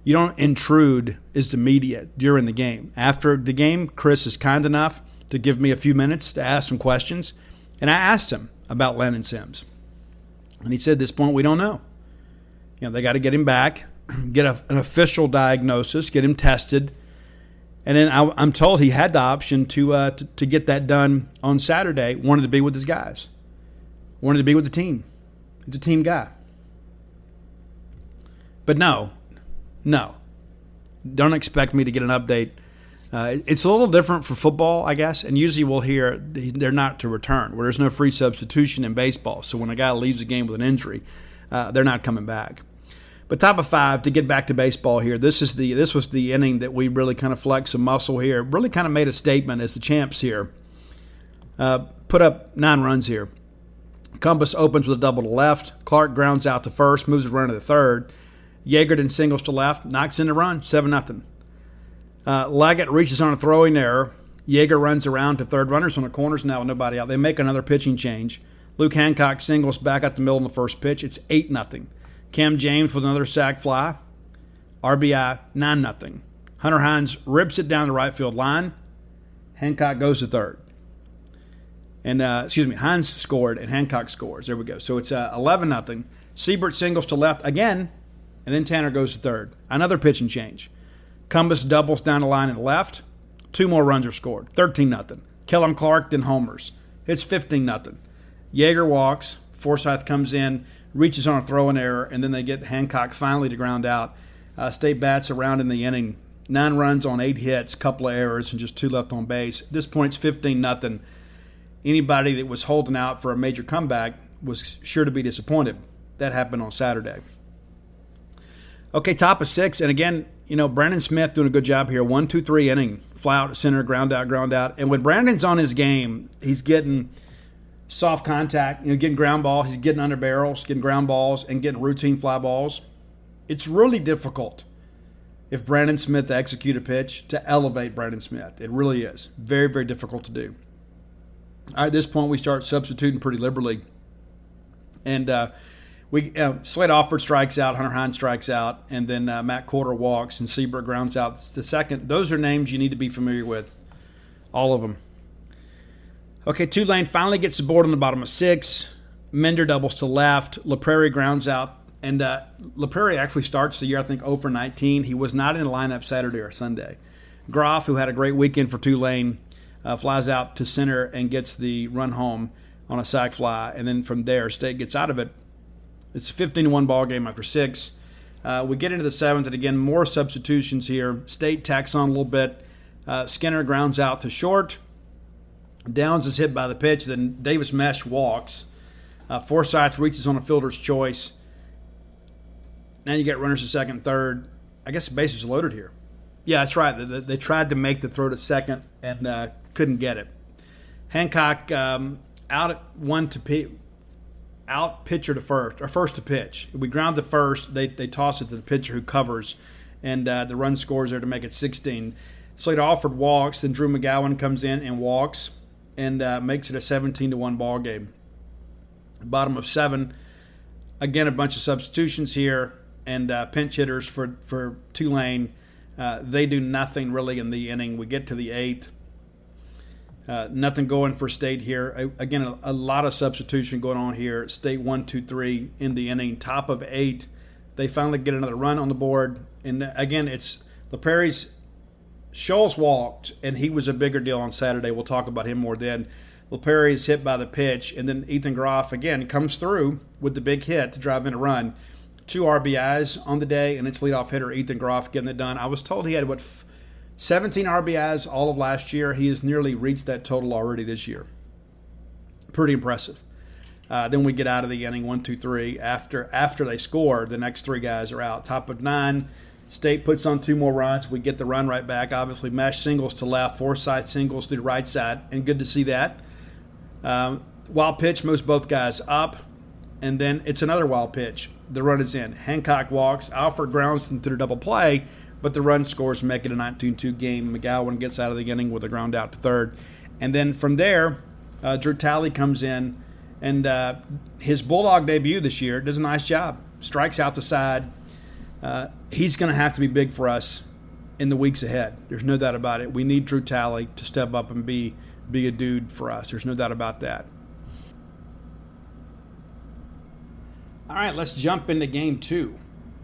You don't intrude as the media during the game. After the game, Chris is kind enough to give me a few minutes to ask some questions. And I asked him about Lennon Sims. And he said at this point, we don't know. They got to get him back, get an official diagnosis, get him tested. And then I'm told he had the option to get that done on Saturday, wanted to be with his guys, wanted to be with the team. He's a team guy. But no. Don't expect me to get an update. It's a little different for football, I guess, and usually we'll hear they're not to return, where there's no free substitution in baseball. So when a guy leaves a game with an injury, they're not coming back. But top of five, to get back to baseball here, this was the inning that we really kind of flexed some muscle here, really kind of made a statement as the champs here. Put up 9 runs here. Compass opens with a double to left. Clark grounds out to first, moves a runner to third. Yeager then singles to left, knocks in the run, 7-0. Leggett reaches on a throwing error. Yeager runs around to third. Runners on the corners now with nobody out. They make another pitching change. Luke Hancock singles back at the middle in the first pitch. It's 8-0. Cam James with another sac fly. RBI, 9-0. Hunter Hines rips it down the right field line. Hancock goes to third. And Hines scored and Hancock scores. There we go. So it's 11-0. Siebert singles to left again, and then Tanner goes to third. Another pitch and change. Cumbus doubles down the line and left. 2 more runs are scored. 13-0. Kellum Clark then homers. It's 15-0. Yeager walks. Forsythe comes in, reaches on a throw and error, and then they get Hancock finally to ground out. State bats around in the inning. 9 runs on 8 hits, couple of errors, and just 2 left on base. At this point, it's 15-0. Anybody that was holding out for a major comeback was sure to be disappointed. That happened on Saturday. Okay, top of 6, and again, Brandon Smith doing a good job here. 1-2-3 inning, fly out to center, ground out. And when Brandon's on his game, he's getting soft contact, getting ground balls, he's getting under barrels, getting ground balls, and getting routine fly balls. It's really difficult if Brandon Smith execute a pitch to elevate Brandon Smith. It really is. Very, very difficult to do. All right, at this point, we start substituting pretty liberally. And Slade Alford strikes out, Hunter Hines strikes out, and then Matt Corder walks, and Siebert grounds out the second. Those are names you need to be familiar with, all of them. Okay, Tulane finally gets the board on the bottom of 6. Mender doubles to left. LaPrairie grounds out. And LaPrairie actually starts the year, I think, 0-for-19. He was not in the lineup Saturday or Sunday. Groff, who had a great weekend for Tulane, flies out to center and gets the run home on a sac fly. And then from there, State gets out of it. It's a 15-1 ball game after 6. We get into the 7th, and again, more substitutions here. State tacks on a little bit. Skinner grounds out to short. Downs is hit by the pitch. Then Davis Mesh walks. Forsythe reaches on a fielder's choice. Now you get runners to second, third. I guess the bases are loaded here. Yeah, that's right. They tried to make the throw to second and couldn't get it. Hancock out at out pitcher to first, or first to pitch. We ground to first. They toss it to the pitcher who covers, and the run scores there to make it 16. Slade Alford walks. Then Drew McGowan comes in and walks and makes it a 17-1 ball game. Bottom of 7. Again, a bunch of substitutions here. And pinch hitters for Tulane. They do nothing really in the inning. We get to the 8th. Nothing going for State here. Again, a lot of substitution going on here. State 1-2-3 in the inning. Top of 8. They finally get another run on the board. And again, it's LaPrairie's Scholes walked, and he was a bigger deal on Saturday. We'll talk about him more then. LaPrairie is hit by the pitch, and then Ethan Groff, again, comes through with the big hit to drive in a run. 2 RBIs on the day, and it's leadoff hitter Ethan Groff getting it done. I was told he had, 17 RBIs all of last year. He has nearly reached that total already this year. Pretty impressive. Then we get out of the inning, 1-2-3. After they score, the next 3 guys are out. Top of 9, State puts on 2 more runs. We get the run right back. Obviously, Mesh singles to left, Forsythe singles to the right side, and good to see that. Wild pitch moves both guys up, and then it's another wild pitch. The run is in. Hancock walks. Alford grounds into the double play, but the run scores make it a 19-2 game. McGowan gets out of the inning with a ground out to third. And then from there, Drew Talley comes in, and his Bulldog debut this year does a nice job. Strikes out the side. He's going to have to be big for us in the weeks ahead. There's no doubt about it. We need Drew Talley to step up and be a dude for us. There's no doubt about that. All right, let's jump into Game 2.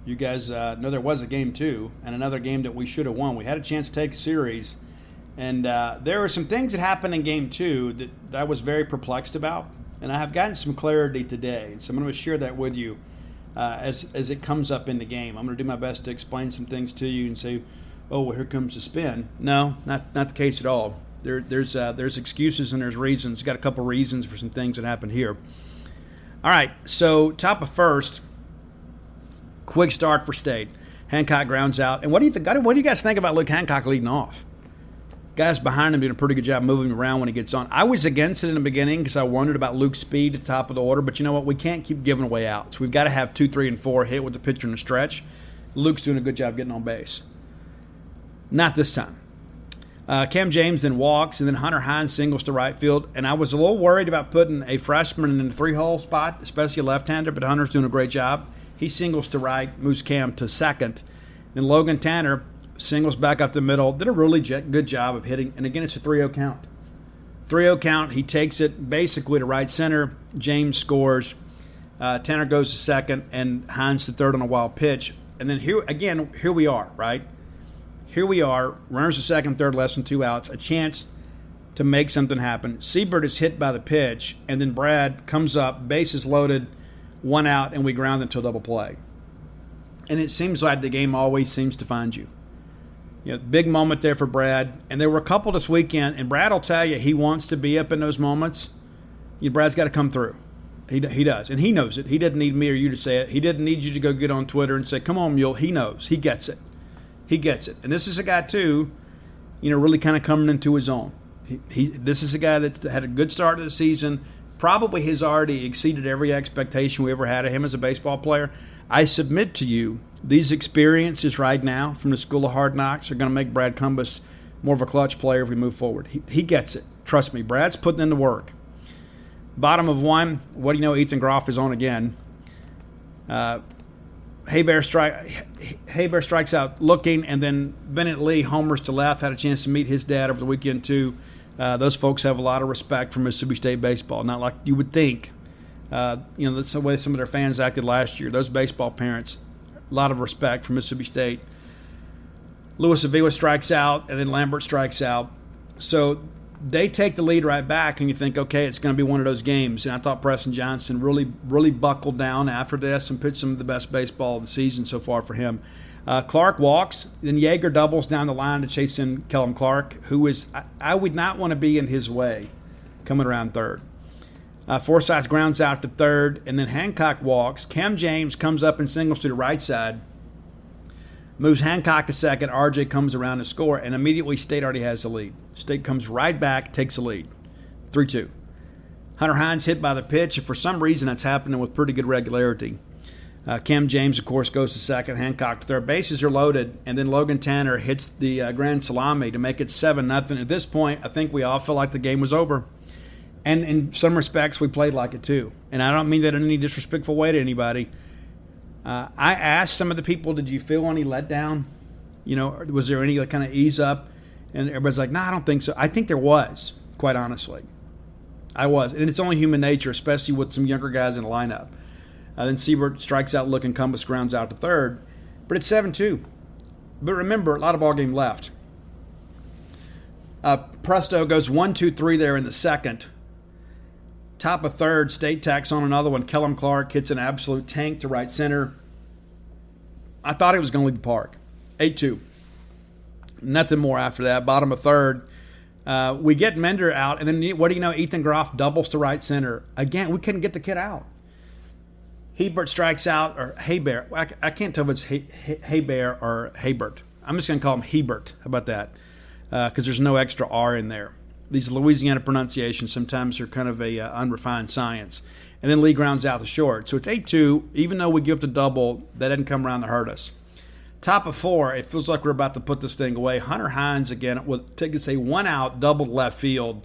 You guys know there was a Game 2 and another game that we should have won. We had a chance to take a series, and there were some things that happened in Game 2 that I was very perplexed about, and I have gotten some clarity today. So I'm going to share that with you as it comes up in the game. I'm going to do my best to explain some things to you and say, oh, well, here comes the spin. No, not the case at all. There's excuses and there's reasons. Got a couple reasons for some things that happened here. All right, so top of first, quick start for State. Hancock grounds out. And what do you guys think about Luke Hancock leading off? Guys behind him doing a pretty good job moving him around when he gets on. I was against it in the beginning because I wondered about Luke's speed at the top of the order. But you know what? We can't keep giving away outs. We've got to have 2, 3, and 4 hit with the pitcher in the stretch. Luke's doing a good job getting on base. Not this time. Cam James then walks, and then Hunter Hines singles to right field. And I was a little worried about putting a freshman in the 3-hole spot, especially a left-hander, but Hunter's doing a great job. He singles to right, moves Cam to second. Then Logan Tanner singles back up the middle, did a really good job of hitting. And again, it's a 3-0 count. 3-0 count. He takes it basically to right center. James scores. Tanner goes to second, and Hines to third on a wild pitch. And then here we are, right? Here we are, runners to second, third, less than 2 outs, a chance to make something happen. Seabird is hit by the pitch, and then Brad comes up, bases loaded, 1 out, and we ground into a double play. And it seems like the game always seems to find you. Big moment there for Brad. And there were a couple this weekend, and Brad will tell you he wants to be up in those moments. Brad's got to come through. He does, and he knows it. He doesn't need me or you to say it. He doesn't need you to go get on Twitter and say, come on, Mule. He knows. He gets it. He gets it. And this is a guy, too, really kind of coming into his own. This is a guy that's had a good start to the season, probably has already exceeded every expectation we ever had of him as a baseball player. I submit to you, these experiences right now from the School of Hard Knocks are going to make Brad Cumbus more of a clutch player if we move forward. He gets it. Trust me, Brad's putting in the work. Bottom of 1, what do you know? Ethan Groff is on again. Haybear strikes out looking, and then Bennett Lee homers to left. Had a chance to meet his dad over the weekend, too. Those folks have a lot of respect for Mississippi State baseball, not like you would think. That's the way some of their fans acted last year. Those baseball parents, a lot of respect for Mississippi State. Luis Avila strikes out, and then Lambert strikes out. So they take the lead right back, and you think, okay, it's going to be one of those games. And I thought Preston Johnson really buckled down after this and pitched some of the best baseball of the season so far for him. Clark walks, then Yeager doubles down the line to chase in Kellum Clark, who is, I would not want to be in his way coming around third. Forsythe grounds out to third, and then Hancock walks. Cam James comes up and singles to the right side, moves Hancock to second. RJ comes around to score, and immediately State already has the lead. State comes right back, takes the lead, 3-2. Hunter Hines hit by the pitch, and for some reason that's happening with pretty good regularity. Cam James, of course, goes to second. Hancock to third. Bases are loaded, and then Logan Tanner hits the grand salami to make it 7-0. At this point, I think we all feel like the game was over. And in some respects, we played like it too. And I don't mean that in any disrespectful way to anybody. I asked some of the people, did you feel any letdown? Was there any kind of ease up? And everybody's like, no, I don't think so. I think there was, quite honestly. I was. And it's only human nature, especially with some younger guys in the lineup. Then Siebert strikes out looking, Cumbus grounds out to third. But it's 7-2. But remember, a lot of ball game left. Presto goes 1-2-3 there in the second. Top of third, State tacks on another one. Kellum Clark hits an absolute tank to right center. I thought it was going to leave the park. 8-2. Nothing more after that. Bottom of third. We get Mender out, and then what do you know? Ethan Groff doubles to right center. Again, we couldn't get the kid out. Hebert strikes out, or Haybear. I can't tell if it's Haybear or Haybert. I'm just going to call him Hebert. How about that? Because there's no extra R in there. These Louisiana pronunciations sometimes are kind of a unrefined science. And then Lee grounds out the short. So it's 8-2. Even though we give up the double, that didn't come around to hurt us. Top of 4, it feels like we're about to put this thing away. Hunter Hines again with, take us a 1 out, double left field.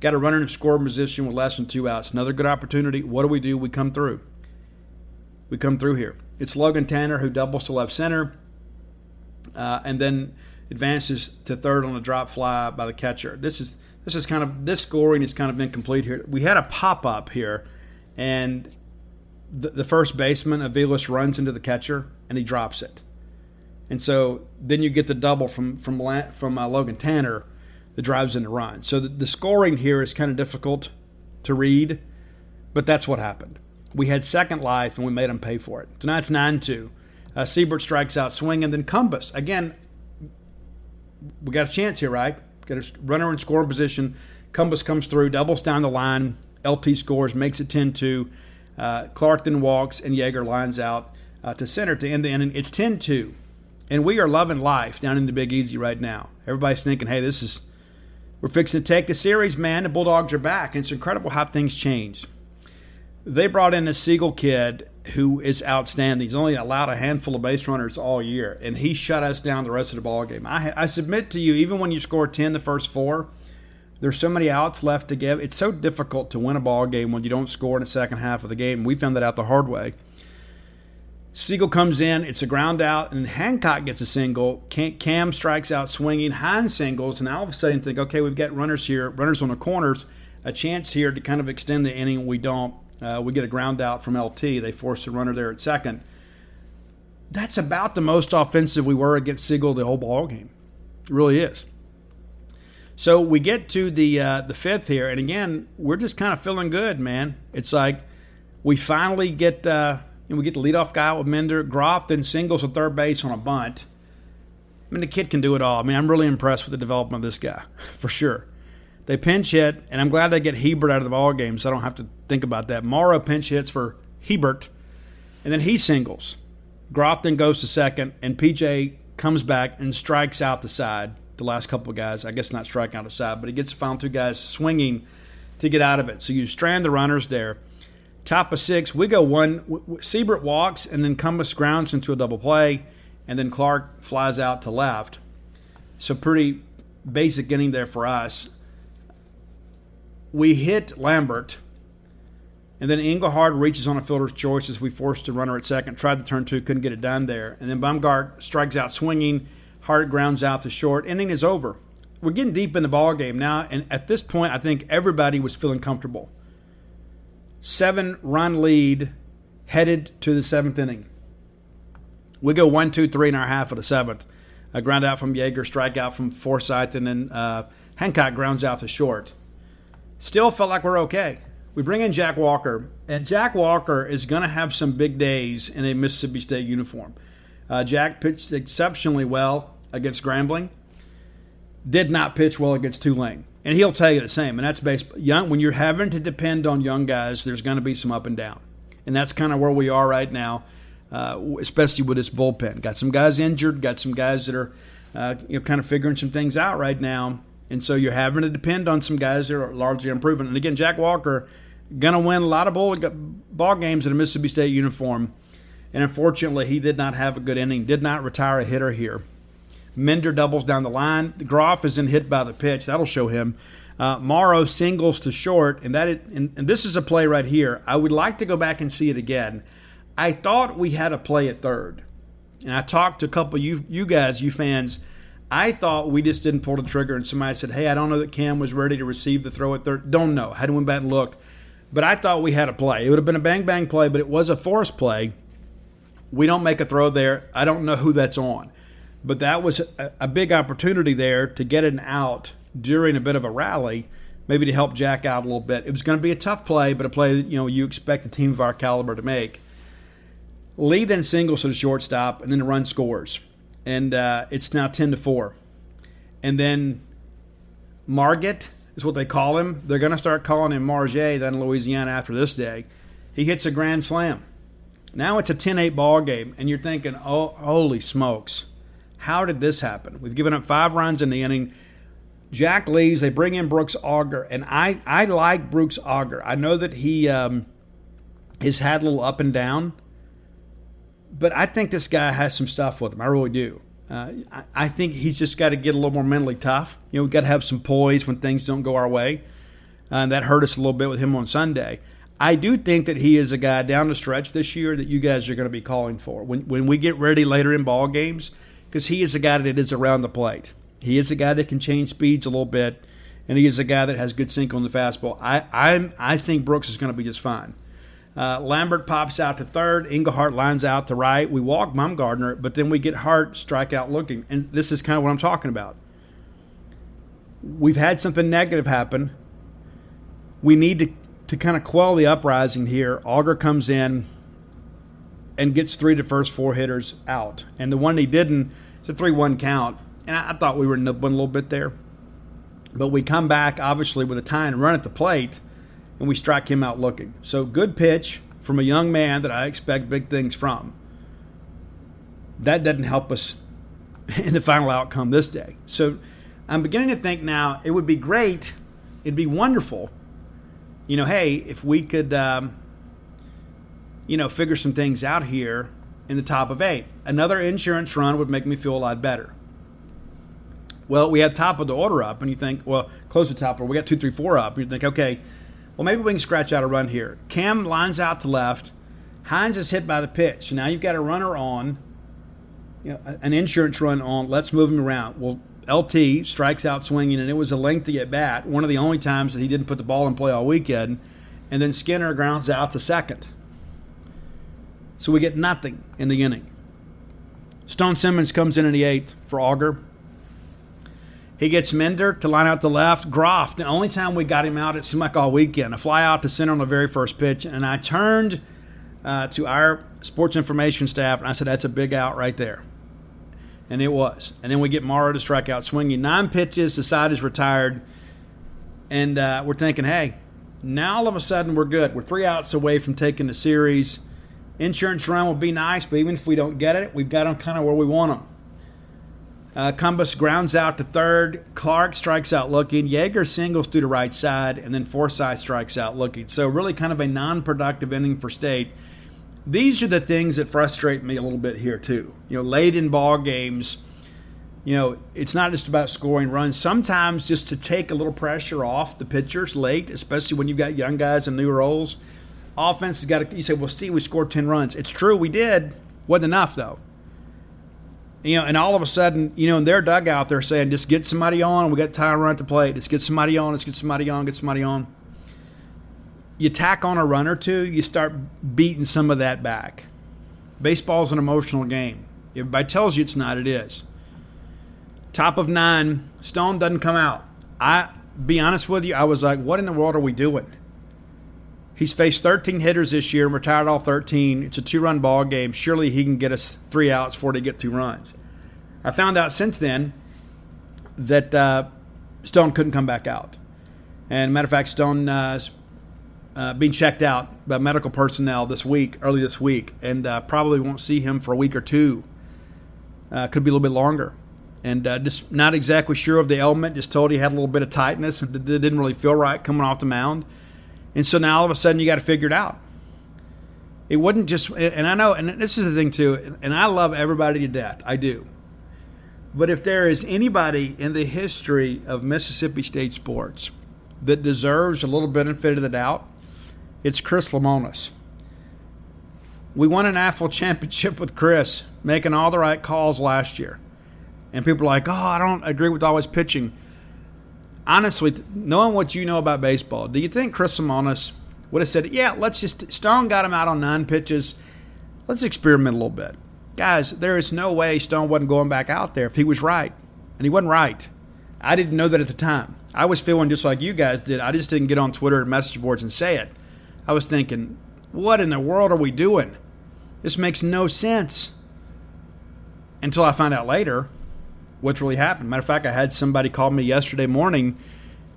Got a runner in scoring position with less than 2 outs. Another good opportunity. What do? We come through. We come through here. It's Logan Tanner who doubles to left center and then advances to third on a drop fly by the catcher. This scoring is kind of incomplete here. We had a pop-up here, and the first baseman, Aviles, runs into the catcher, and he drops it. And so then you get the double from Logan Tanner that drives in the run. So the scoring here is kind of difficult to read, but that's what happened. We had second life, and we made them pay for it. So now it's 9-2. Siebert strikes out swinging, then Cumbus. Again, we got a chance here, right? Got a runner in scoring position. Cumbus comes through, doubles down the line. LT scores, makes it 10-2. Clark then walks, and Yeager lines out to center to end the inning. It's 10-2. And we are loving life down in the Big Easy right now. Everybody's thinking, hey, we're fixing to take the series, man. The Bulldogs are back. And it's incredible how things changed. They brought in a Siegel kid who is outstanding. He's only allowed a handful of base runners all year, and he shut us down the rest of the ballgame. I submit to you, even when you score 10 the first 4, there's so many outs left to give. It's so difficult to win a ball game when you don't score in the second half of the game. We found that out the hard way. Siegel comes in, it's a ground out, and Hancock gets a single. Cam strikes out swinging. Hines singles, and all of a sudden think, okay, we've got runners here, runners on the corners, a chance here to kind of extend the inning. We don't. We get a ground out from LT. They force a runner there at second. That's about the most offensive we were against Siegel the whole ball game. It really is. So we get to the fifth here, and again, we're just kind of feeling good, man. It's like we finally get we get the leadoff guy with Minder. Groff then singles to third base on a bunt. I mean, the kid can do it all. I mean, I'm really impressed with the development of this guy, for sure. They pinch hit, and I'm glad they get Hebert out of the ball game, so I don't have to think about that. Morrow pinch hits for Hebert, and then he singles. Groff then goes to second, and PJ comes back and strikes out the side. The last couple of guys, I guess not striking out the side, but he gets the final two guys swinging to get out of it. So you strand the runners there. Top of six, we go one. Siebert walks, and then Cumbus grounds into a double play, and then Clark flies out to left. So pretty basic inning there for us. We hit Lambert, and then Engelhard reaches on a fielder's choice as we forced a runner at second. Tried to turn two, couldn't get it done there. And then Baumgart strikes out swinging. Hart grounds out to short. Inning is over. We're getting deep in the ball game now, and at this point, I think everybody was feeling comfortable. 7-run lead headed to the seventh inning. We go 1, 2, 3 in our half of the seventh. A ground out from Yeager, strikeout from Forsythe, and then Hancock grounds out to short. Still felt like we're okay. We bring in Jack Walker, and Jack Walker is going to have some big days in a Mississippi State uniform. Jack pitched exceptionally well against Grambling. Did not pitch well against Tulane. And he'll tell you the same. And that's based young. When you're having to depend on young guys, there's going to be some up and down. And that's kind of where we are right now, especially with this bullpen. Got some guys injured. Got some guys that are kind of figuring some things out right now. And so you're having to depend on some guys that are largely improving. And again, Jack Walker going to win a lot of ball games in a Mississippi State uniform. And unfortunately, he did not have a good inning. Did not retire a hitter here. Minder doubles down the line. Groff is in hit by the pitch. That'll show him. Morrow singles to short, and this is a play right here. I would like to go back and see it again. I thought we had a play at third, and I talked to a couple of you guys, you fans. I thought we just didn't pull the trigger, and somebody said, hey, I don't know that Cam was ready to receive the throw at third. Don't know. Had to went back and looked. But I thought we had a play. It would have been a bang-bang play, but it was a forced play. We don't make a throw there. I don't know who that's on. But that was a big opportunity there to get an out during a bit of a rally, maybe to help Jack out a little bit. It was going to be a tough play, but a play that you expect a team of our caliber to make. Lee then singles to the shortstop, and then the run scores. And it's now 10-4. And then Margit is what they call him. They're going to start calling him Marget then in Louisiana after this day. He hits a grand slam. Now it's a 10-8 ball game, and you're thinking, oh, holy smokes. How did this happen? We've given up 5 runs in the inning. Jack leaves. They bring in Brooks Auger, and I like Brooks Auger. I know that he has had a little up and down, but I think this guy has some stuff with him. I really do. I think he's just got to get a little more mentally tough. We've got to have some poise when things don't go our way. That hurt us a little bit with him on Sunday. I do think that he is a guy down the stretch this year that you guys are going to be calling for. When we get ready later in ball games, because he is a guy that is around the plate. He is a guy that can change speeds a little bit, and he is a guy that has good sink on the fastball. I think Brooks is going to be just fine. Lambert pops out to third. Engelhart lines out to right. We walk Baumgartner, but then we get Hart strike out looking. And this is kind of what I'm talking about. We've had something negative happen. We need to kind of quell the uprising here. Auger comes in and gets 3 to first 4 hitters out. And the one he didn't, it's a 3-1 count. And I thought we were in the one a little bit there. But we come back, obviously, with a tie and run at the plate, and we strike him out looking. So good pitch from a young man that I expect big things from. That doesn't help us in the final outcome this day. So I'm beginning to think now it would be great, it'd be wonderful, hey, if we could, figure some things out here in the top of 8. Another insurance run would make me feel a lot better. Well, we have top of the order up, and you think, well, close the top order. We got 2, 3, 4 up. You think, okay, well, maybe we can scratch out a run here. Cam lines out to left. Hines is hit by the pitch. So now you've got a runner on, an insurance run on. Let's move him around. Well, LT strikes out swinging, and it was a lengthy at bat. One of the only times that he didn't put the ball in play all weekend. And then Skinner grounds out to second. So we get nothing in the inning. Stone Simmons comes in the 8th for Auger. He gets Mender to line out to left. Groff, the only time we got him out, it seemed like all weekend. A fly out to center on the very first pitch. And I turned to our sports information staff, and I said, that's a big out right there. And it was. And then we get Morrow to strike out swinging. 9 pitches, the side is retired. And we're thinking, hey, now all of a sudden we're good. We're 3 outs away from taking the series. Insurance run will be nice, but even if we don't get it, we've got them kind of where we want them. Cumbus grounds out to third. Clark strikes out looking. Yeager singles through the right side, and then Forsythe strikes out looking. So really kind of a non-productive inning for State. These are the things that frustrate me a little bit here too. Late in ball games, it's not just about scoring runs. Sometimes just to take a little pressure off the pitchers late, especially when you've got young guys in new roles. Offense has got to, you say, well, we scored 10 runs. It's true, we did. Wasn't enough, though. And all of a sudden, in their dugout, they're saying, just get somebody on. We got time to run at the plate. Let's get somebody on. Let's get somebody on. Get somebody on. You tack on a run or two, you start beating some of that back. Baseball's an emotional game. Everybody tells you it's not, it is. Top of 9, Stone doesn't come out. Be honest with you, I was like, what in the world are we doing? He's faced 13 hitters this year and retired all 13. It's a 2-run ball game. Surely he can get us 3 outs before they get 2 runs. I found out since then that Stone couldn't come back out. And matter of fact, Stone being checked out by medical personnel early this week, and probably won't see him for a week or 2. Could be a little bit longer. And just not exactly sure of the ailment. Just told he had a little bit of tightness and it didn't really feel right coming off the mound. And so now all of a sudden you got to figure it out. It wouldn't just, and I know, and this is the thing too, and I love everybody to death. I do. But if there is anybody in the history of Mississippi State sports that deserves a little benefit of the doubt, it's Chris Lemonis. We won an AFL championship with Chris, making all the right calls last year. And people are like, I don't agree with all his pitching. Honestly, knowing what you know about baseball, do you think Chris Lemonis would have said, Stone got him out on 9 pitches, let's experiment a little bit. Guys, there is no way Stone wasn't going back out there if he was right. And he wasn't right. I didn't know that at the time. I was feeling just like you guys did. I just didn't get on Twitter and message boards and say it. I was thinking, what in the world are we doing? This makes no sense. Until I found out later what's really happened. Matter of fact, I had somebody call me yesterday morning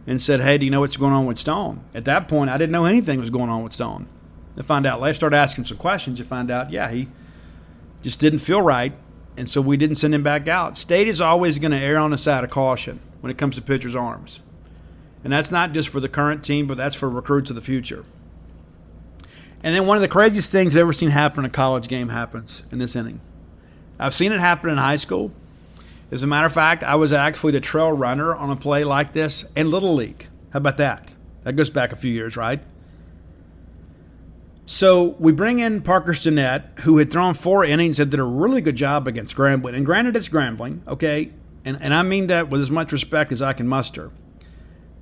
and said, hey, do you know what's going on with Stone? At that point, I didn't know anything was going on with Stone. I found out later, started asking some questions, you find out, he just didn't feel right, and so we didn't send him back out. State is always going to err on the side of caution when it comes to pitchers' arms. And that's not just for the current team, but that's for recruits of the future. And then one of the craziest things I've ever seen happen in a college game happens in this inning. I've seen it happen in high school. As a matter of fact, I was actually the trail runner on a play like this in Little League. How about that? That goes back a few years, right? So we bring in Parker Stinnett, who had thrown 4 innings and did a really good job against Grambling. And granted, it's Grambling, okay? And I mean that with as much respect as I can muster.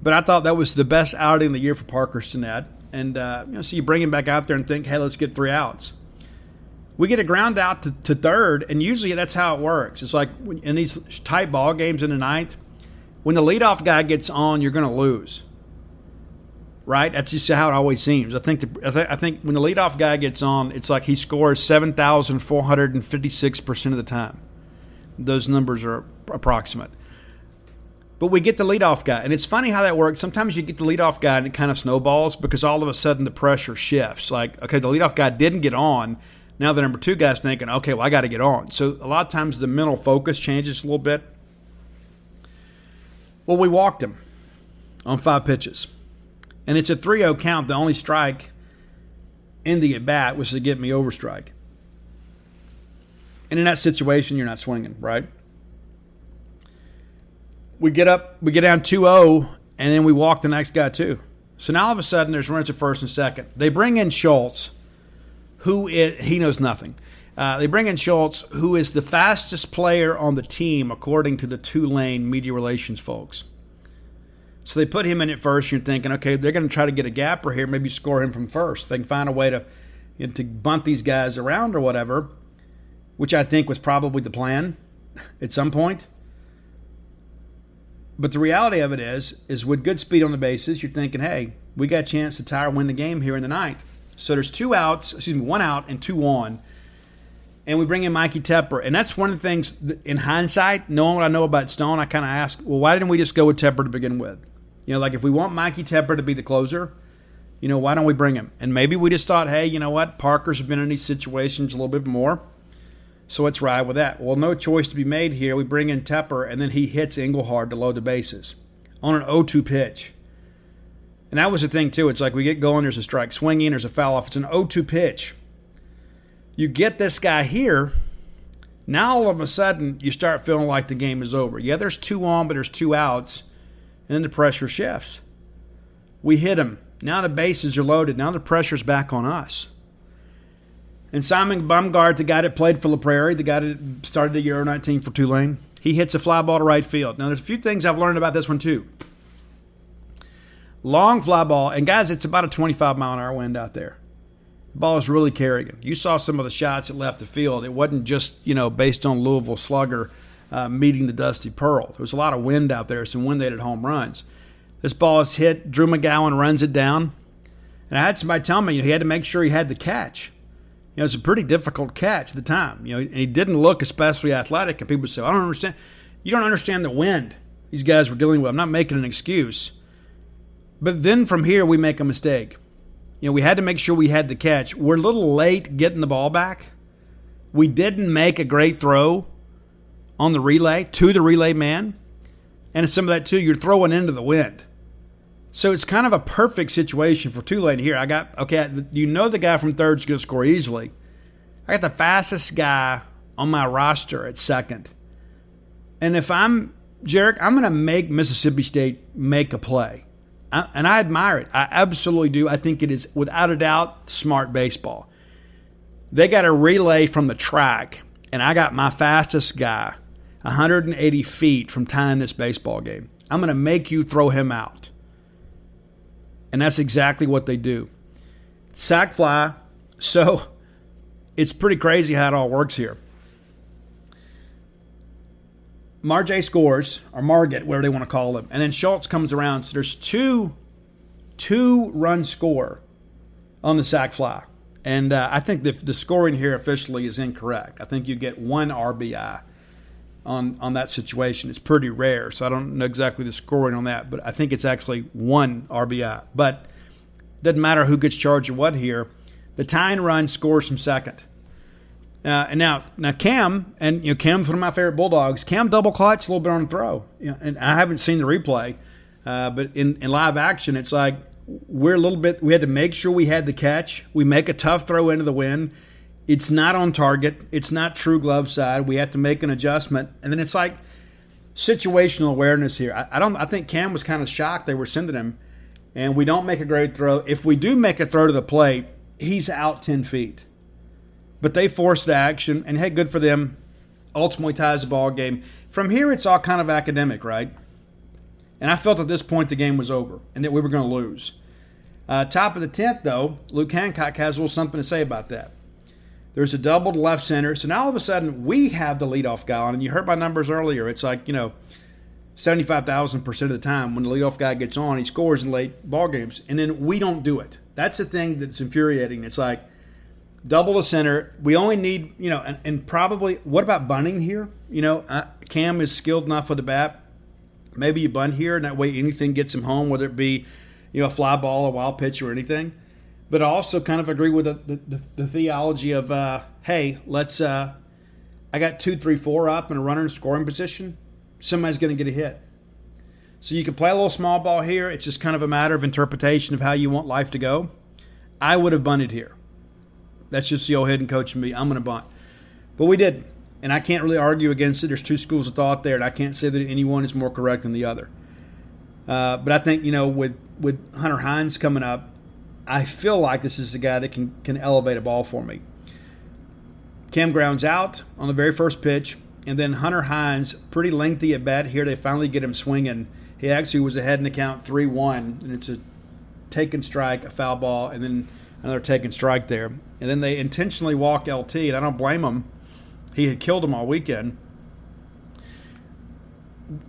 But I thought that was the best outing of the year for Parker Stinnett. And, so you bring him back out there and think, hey, let's get 3 outs. We get a ground out to third, and usually that's how it works. It's like in these tight ball games in the ninth, when the leadoff guy gets on, you're going to lose. Right? That's just how it always seems. I think when the leadoff guy gets on, it's like he scores 7,456% of the time. Those numbers are approximate. But we get the leadoff guy, and it's funny how that works. Sometimes you get the leadoff guy, and it kind of snowballs because all of a sudden the pressure shifts. Like, okay, the leadoff guy didn't get on. Now the number 2 guy's thinking, okay, well, I got to get on. So a lot of times the mental focus changes a little bit. Well, we walked him on 5 pitches. And it's a 3-0 count. The only strike in the at-bat was to get me over strike. And in that situation, you're not swinging, right? We get down 2-0, and then we walk the next guy too. So now all of a sudden there's runners at first and second. They bring in Schultz, he knows nothing. They bring in Schultz, who is the fastest player on the team, according to the Tulane media relations folks. So they put him in at first. You're thinking, okay, they're going to try to get a gapper here, maybe score him from first. If they can find a way to bunt these guys around or whatever, which I think was probably the plan at some point. But the reality of it is with good speed on the bases, you're thinking, hey, we got a chance to tie or win the game here in the ninth. So there's 1 out and 2 on. And we bring in Mikey Tepper. And that's one of the things, in hindsight, knowing what I know about Stone, I kind of ask, well, why didn't we just go with Tepper to begin with? Like if we want Mikey Tepper to be the closer, why don't we bring him? And maybe we just thought, hey, you know what? Parker's been in these situations a little bit more, so let's ride with that. Well, no choice to be made here. We bring in Tepper, and then he hits Engelhard to load the bases on an 0-2 pitch. And that was the thing, too. It's like we get going, there's a strike swinging, there's a foul off. It's an 0-2 pitch. You get this guy here, now all of a sudden you start feeling like the game is over. Yeah, there's 2 on, but there's 2 outs, and then the pressure shifts. We hit him. Now the bases are loaded. Now the pressure's back on us. And Simon Bumgard, the guy that played for La Prairie, the guy that started the Euro 19 for Tulane, he hits a fly ball to right field. Now there's a few things I've learned about this one too. Long fly ball, and guys, it's about a 25-mile-an-hour wind out there. The ball is really carrying. You saw some of the shots that left the field. It wasn't just, based on Louisville slugger meeting the Dusty Pearl. There was a lot of wind out there, some wind-aided home runs. This ball is hit. Drew McGowan runs it down. And I had somebody tell me he had to make sure he had the catch. It was a pretty difficult catch at the time. And he didn't look especially athletic. And people say, I don't understand. You don't understand the wind these guys were dealing with. I'm not making an excuse. But then from here, we make a mistake. We had to make sure we had the catch. We're a little late getting the ball back. We didn't make a great throw on the relay to the relay man. And some of that, too, you're throwing into the wind. So it's kind of a perfect situation for Tulane here. The guy from third is going to score easily. I got the fastest guy on my roster at second. And if I'm Jarek, I'm going to make Mississippi State make a play. And I admire it. I absolutely do. I think it is, without a doubt, smart baseball. They got a relay from the track, and I got my fastest guy 180 feet from tying this baseball game. I'm going to make you throw him out. And that's exactly what they do. Sack fly. So it's pretty crazy how it all works here. Marjay scores, or Margit, whatever they want to call him, and then Schultz comes around. So there's two run score on the sack fly. And I think the scoring here officially is incorrect. I think you get 1 RBI on that situation. It's pretty rare, so I don't know exactly the scoring on that, but I think it's actually 1 RBI. But it doesn't matter who gets charged or what here. The tying run scores from second. And now Cam, and Cam's one of my favorite Bulldogs. Cam double clutch a little bit on the throw. And I haven't seen the replay, but in live action, it's like we had to make sure we had the catch. We make a tough throw into the wind. It's not on target. It's not true glove side. We have to make an adjustment. And then it's like situational awareness here. I think Cam was kind of shocked they were sending him, and we don't make a great throw. If we do make a throw to the plate, he's out 10 feet. But they forced the action, and hey, good for them. Ultimately ties the ball game. From here, it's all kind of academic, right? And I felt at this point the game was over and that we were going to lose. Top of the 10th, though, Luke Hancock has a little something to say about that. There's a double to left center. So now all of a sudden we have the leadoff guy on. And you heard my numbers earlier. It's like, 75,000% of the time when the leadoff guy gets on, he scores in late ball games. And then we don't do it. That's the thing that's infuriating. It's like, double to center. We only need, and probably, what about bunting here? Cam is skilled enough with the bat. Maybe you bunt here, and that way anything gets him home, whether it be, a fly ball, a wild pitch, or anything. But I also kind of agree with the theology of, hey, let's, I got 2, 3, 4 up in a runner in scoring position. Somebody's going to get a hit. So you can play a little small ball here. It's just kind of a matter of interpretation of how you want life to go. I would have bunted here. That's just the old head and coach and me. I'm going to bunt. But we did. And I can't really argue against it. There's 2 schools of thought there, and I can't say that any one is more correct than the other. But I think, with Hunter Hines coming up, I feel like this is a guy that can elevate a ball for me. Cam grounds out on the very first pitch, and then Hunter Hines, pretty lengthy at bat here. They finally get him swinging. He actually was ahead in the count 3-1, and it's a taken strike, a foul ball, and then another taken strike there. And then they intentionally walk LT, and I don't blame him. He had killed him all weekend.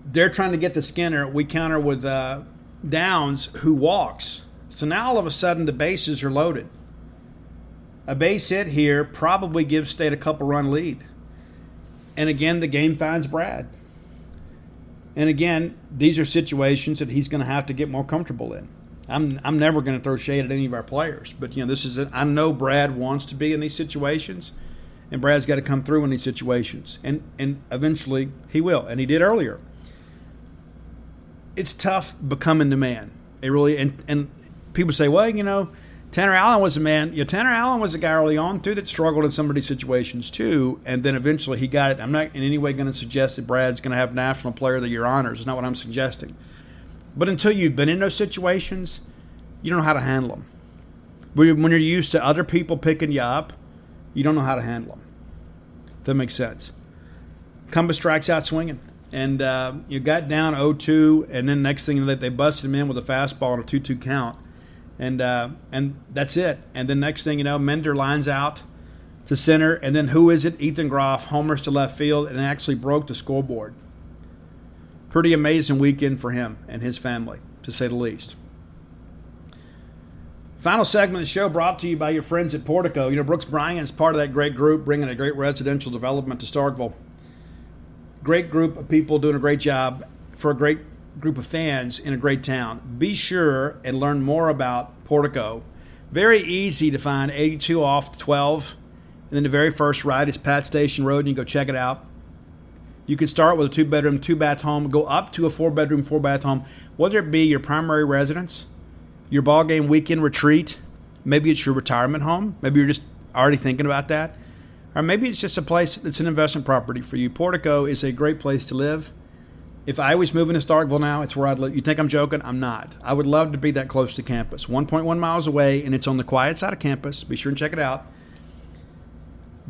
They're trying to get to Skinner. We counter with Downs, who walks. So now all of a sudden the bases are loaded. A base hit here probably gives State a couple-run lead. And again, the game finds Brad. And again, these are situations that he's going to have to get more comfortable in. I'm never going to throw shade at any of our players, but this is I know Brad wants to be in these situations, and Brad's got to come through in these situations, and eventually he will, and he did earlier. It's tough becoming the man. It really and people say, well, Tanner Allen was a man. Tanner Allen was a guy early on too that struggled in some of these situations too, and then eventually he got it. I'm not in any way going to suggest that Brad's going to have National Player of the Year honors. It's not what I'm suggesting. But until you've been in those situations, you don't know how to handle them. When you're used to other people picking you up, you don't know how to handle them. That makes sense. Cumbah strikes out swinging. And you got down 0-2, and then next thing they busted him in with a fastball on a 2-2 count. And that's it. And then next thing you know, Mender lines out to center. And then who is it? Ethan Groff homers to left field and actually broke the scoreboard. Pretty amazing weekend for him and his family, to say the least. Final segment of the show brought to you by your friends at Portico. Brooks Bryan is part of that great group, bringing a great residential development to Starkville. Great group of people doing a great job for a great group of fans in a great town. Be sure and learn more about Portico. Very easy to find, 82 off 12. And then the very first right is Pat Station Road, and you go check it out. You can start with a 2-bedroom, 2-bath home, go up to a 4-bedroom, 4-bath home, whether it be your primary residence, your ball game weekend retreat, maybe it's your retirement home, maybe you're just already thinking about that, or maybe it's just a place that's an investment property for you. Portico is a great place to live. If I was moving to Starkville now, it's where I'd live. You think I'm joking? I'm not. I would love to be that close to campus. 1.1 miles away, and it's on the quiet side of campus. Be sure and check it out.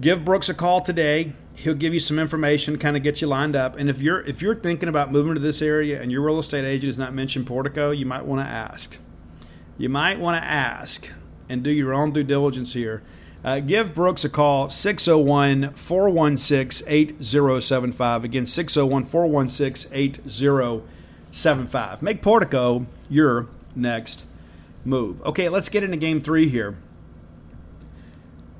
Give Brooks a call today. He'll give you some information, kind of get you lined up. And if you're thinking about moving to this area and your real estate agent has not mentioned Portico, you might want to ask. You might want to ask and do your own due diligence here. Give Brooks a call, 601-416-8075. Again, 601-416-8075. Make Portico your next move. Okay, let's get into Game 3 here.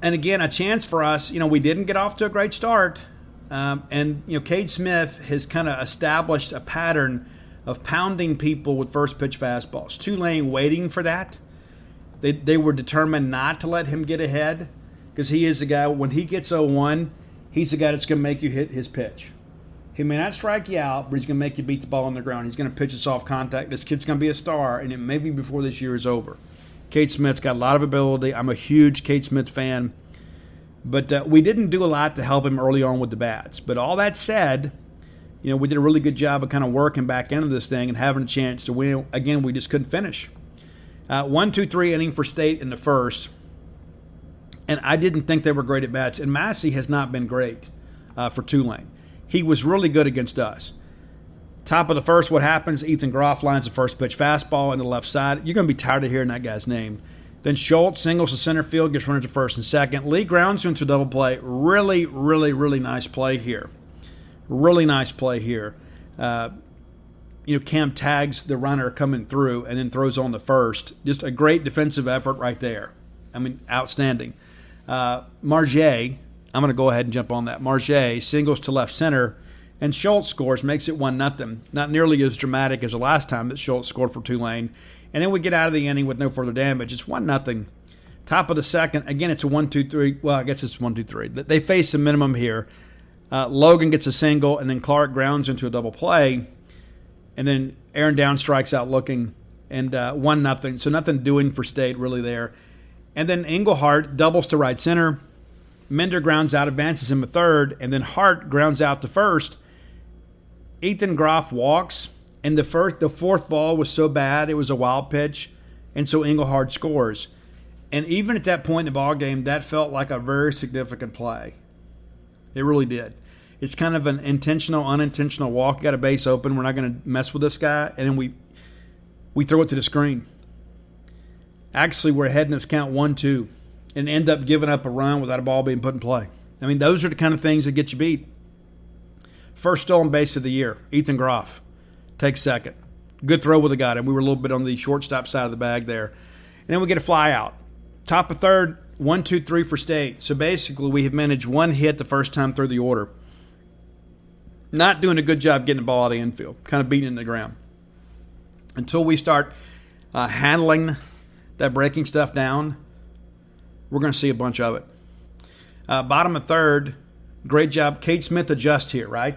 And again, a chance for us. We didn't get off to a great start. Cade Smith has kind of established a pattern of pounding people with first pitch fastballs. Tulane waiting for that. They were determined not to let him get ahead because he is the guy, when he gets 0-1, he's the guy that's going to make you hit his pitch. He may not strike you out, but he's going to make you beat the ball on the ground. He's going to pitch a soft contact. This kid's going to be a star, and it may be before this year is over. Cade Smith's got a lot of ability. I'm a huge Cade Smith fan. But we didn't do a lot to help him early on with the bats. But all that said, we did a really good job of kind of working back into this thing and having a chance to win. Again, we just couldn't finish. 1-2-3 inning for State in the first. And I didn't think they were great at bats. And Massey has not been great for Tulane. He was really good against us. Top of the first, what happens? Ethan Groff lines the first pitch fastball in the left side. You're going to be tired of hearing that guy's name. Then Schultz singles to center field, gets runners to first and second. Lee grounds into a double play. Really, really, really nice play here. Really nice play here. Cam tags the runner coming through and then throws on the first. Just a great defensive effort right there. Outstanding. Marget, I'm going to go ahead and jump on that. Marget singles to left center, and Schultz scores, makes it 1-0. Not nearly as dramatic as the last time that Schultz scored for Tulane. And then we get out of the inning with no further damage. It's 1-0. Top of the second. Again, it's a 1-2-3. Well, I guess it's 1-2-3. They face a minimum here. Logan gets a single, and then Clark grounds into a double play. And then Aaron Downs strikes out looking, and 1-0. So nothing doing for State really there. And then Engelhardt doubles to right center. Mender grounds out, advances him a third, and then Hart grounds out to first. Ethan Groff walks, and the fourth ball was so bad it was a wild pitch, and so Engelhardt scores. And even at that point in the ball game, that felt like a very significant play. It really did. It's kind of an intentional, unintentional walk. You got a base open. We're not going to mess with this guy. And then we throw it to the screen. Actually, we're ahead in this count 1-2 and end up giving up a run without a ball being put in play. I mean, those are the kind of things that get you beat. First stolen base of the year, Ethan Groff takes second. Good throw with the guy. We were a little bit on the shortstop side of the bag there. And then we get a fly out. Top of third, 1, 2, 3 for State. So basically we have managed one hit the first time through the order. Not doing a good job getting the ball out of the infield. Kind of beating it in the ground. Until we start handling that breaking stuff down, we're going to see a bunch of it. Bottom of third, great job. Cade Smith adjusts here, right?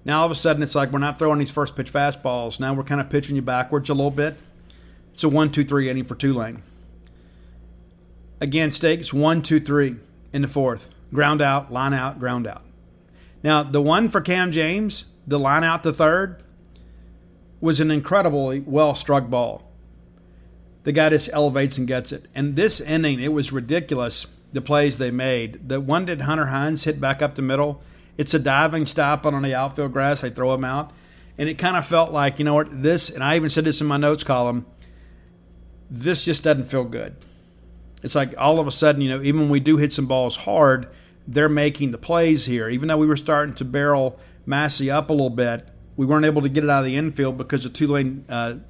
Now all of a sudden it's like we're not throwing these first pitch fastballs. Now we're kind of pitching you backwards a little bit. It's a 1-2-3 inning for Tulane. Again, State gets 1-2-3 in the fourth. Ground out, line out, ground out. Now the one for Cam James, the line out to third, was an incredibly well-struck ball. The guy just elevates and gets it. And this inning, it was ridiculous, the plays they made. The one that Hunter Hines hit back up the middle, it's a diving stop on the outfield grass. They throw him out. And it kind of felt like, you know what, this, and I even said this in my notes column, this just doesn't feel good. It's like all of a sudden, you know, even when we do hit some balls hard, they're making the plays here. Even though we were starting to barrel Massey up a little bit, we weren't able to get it out of the infield because the Tulane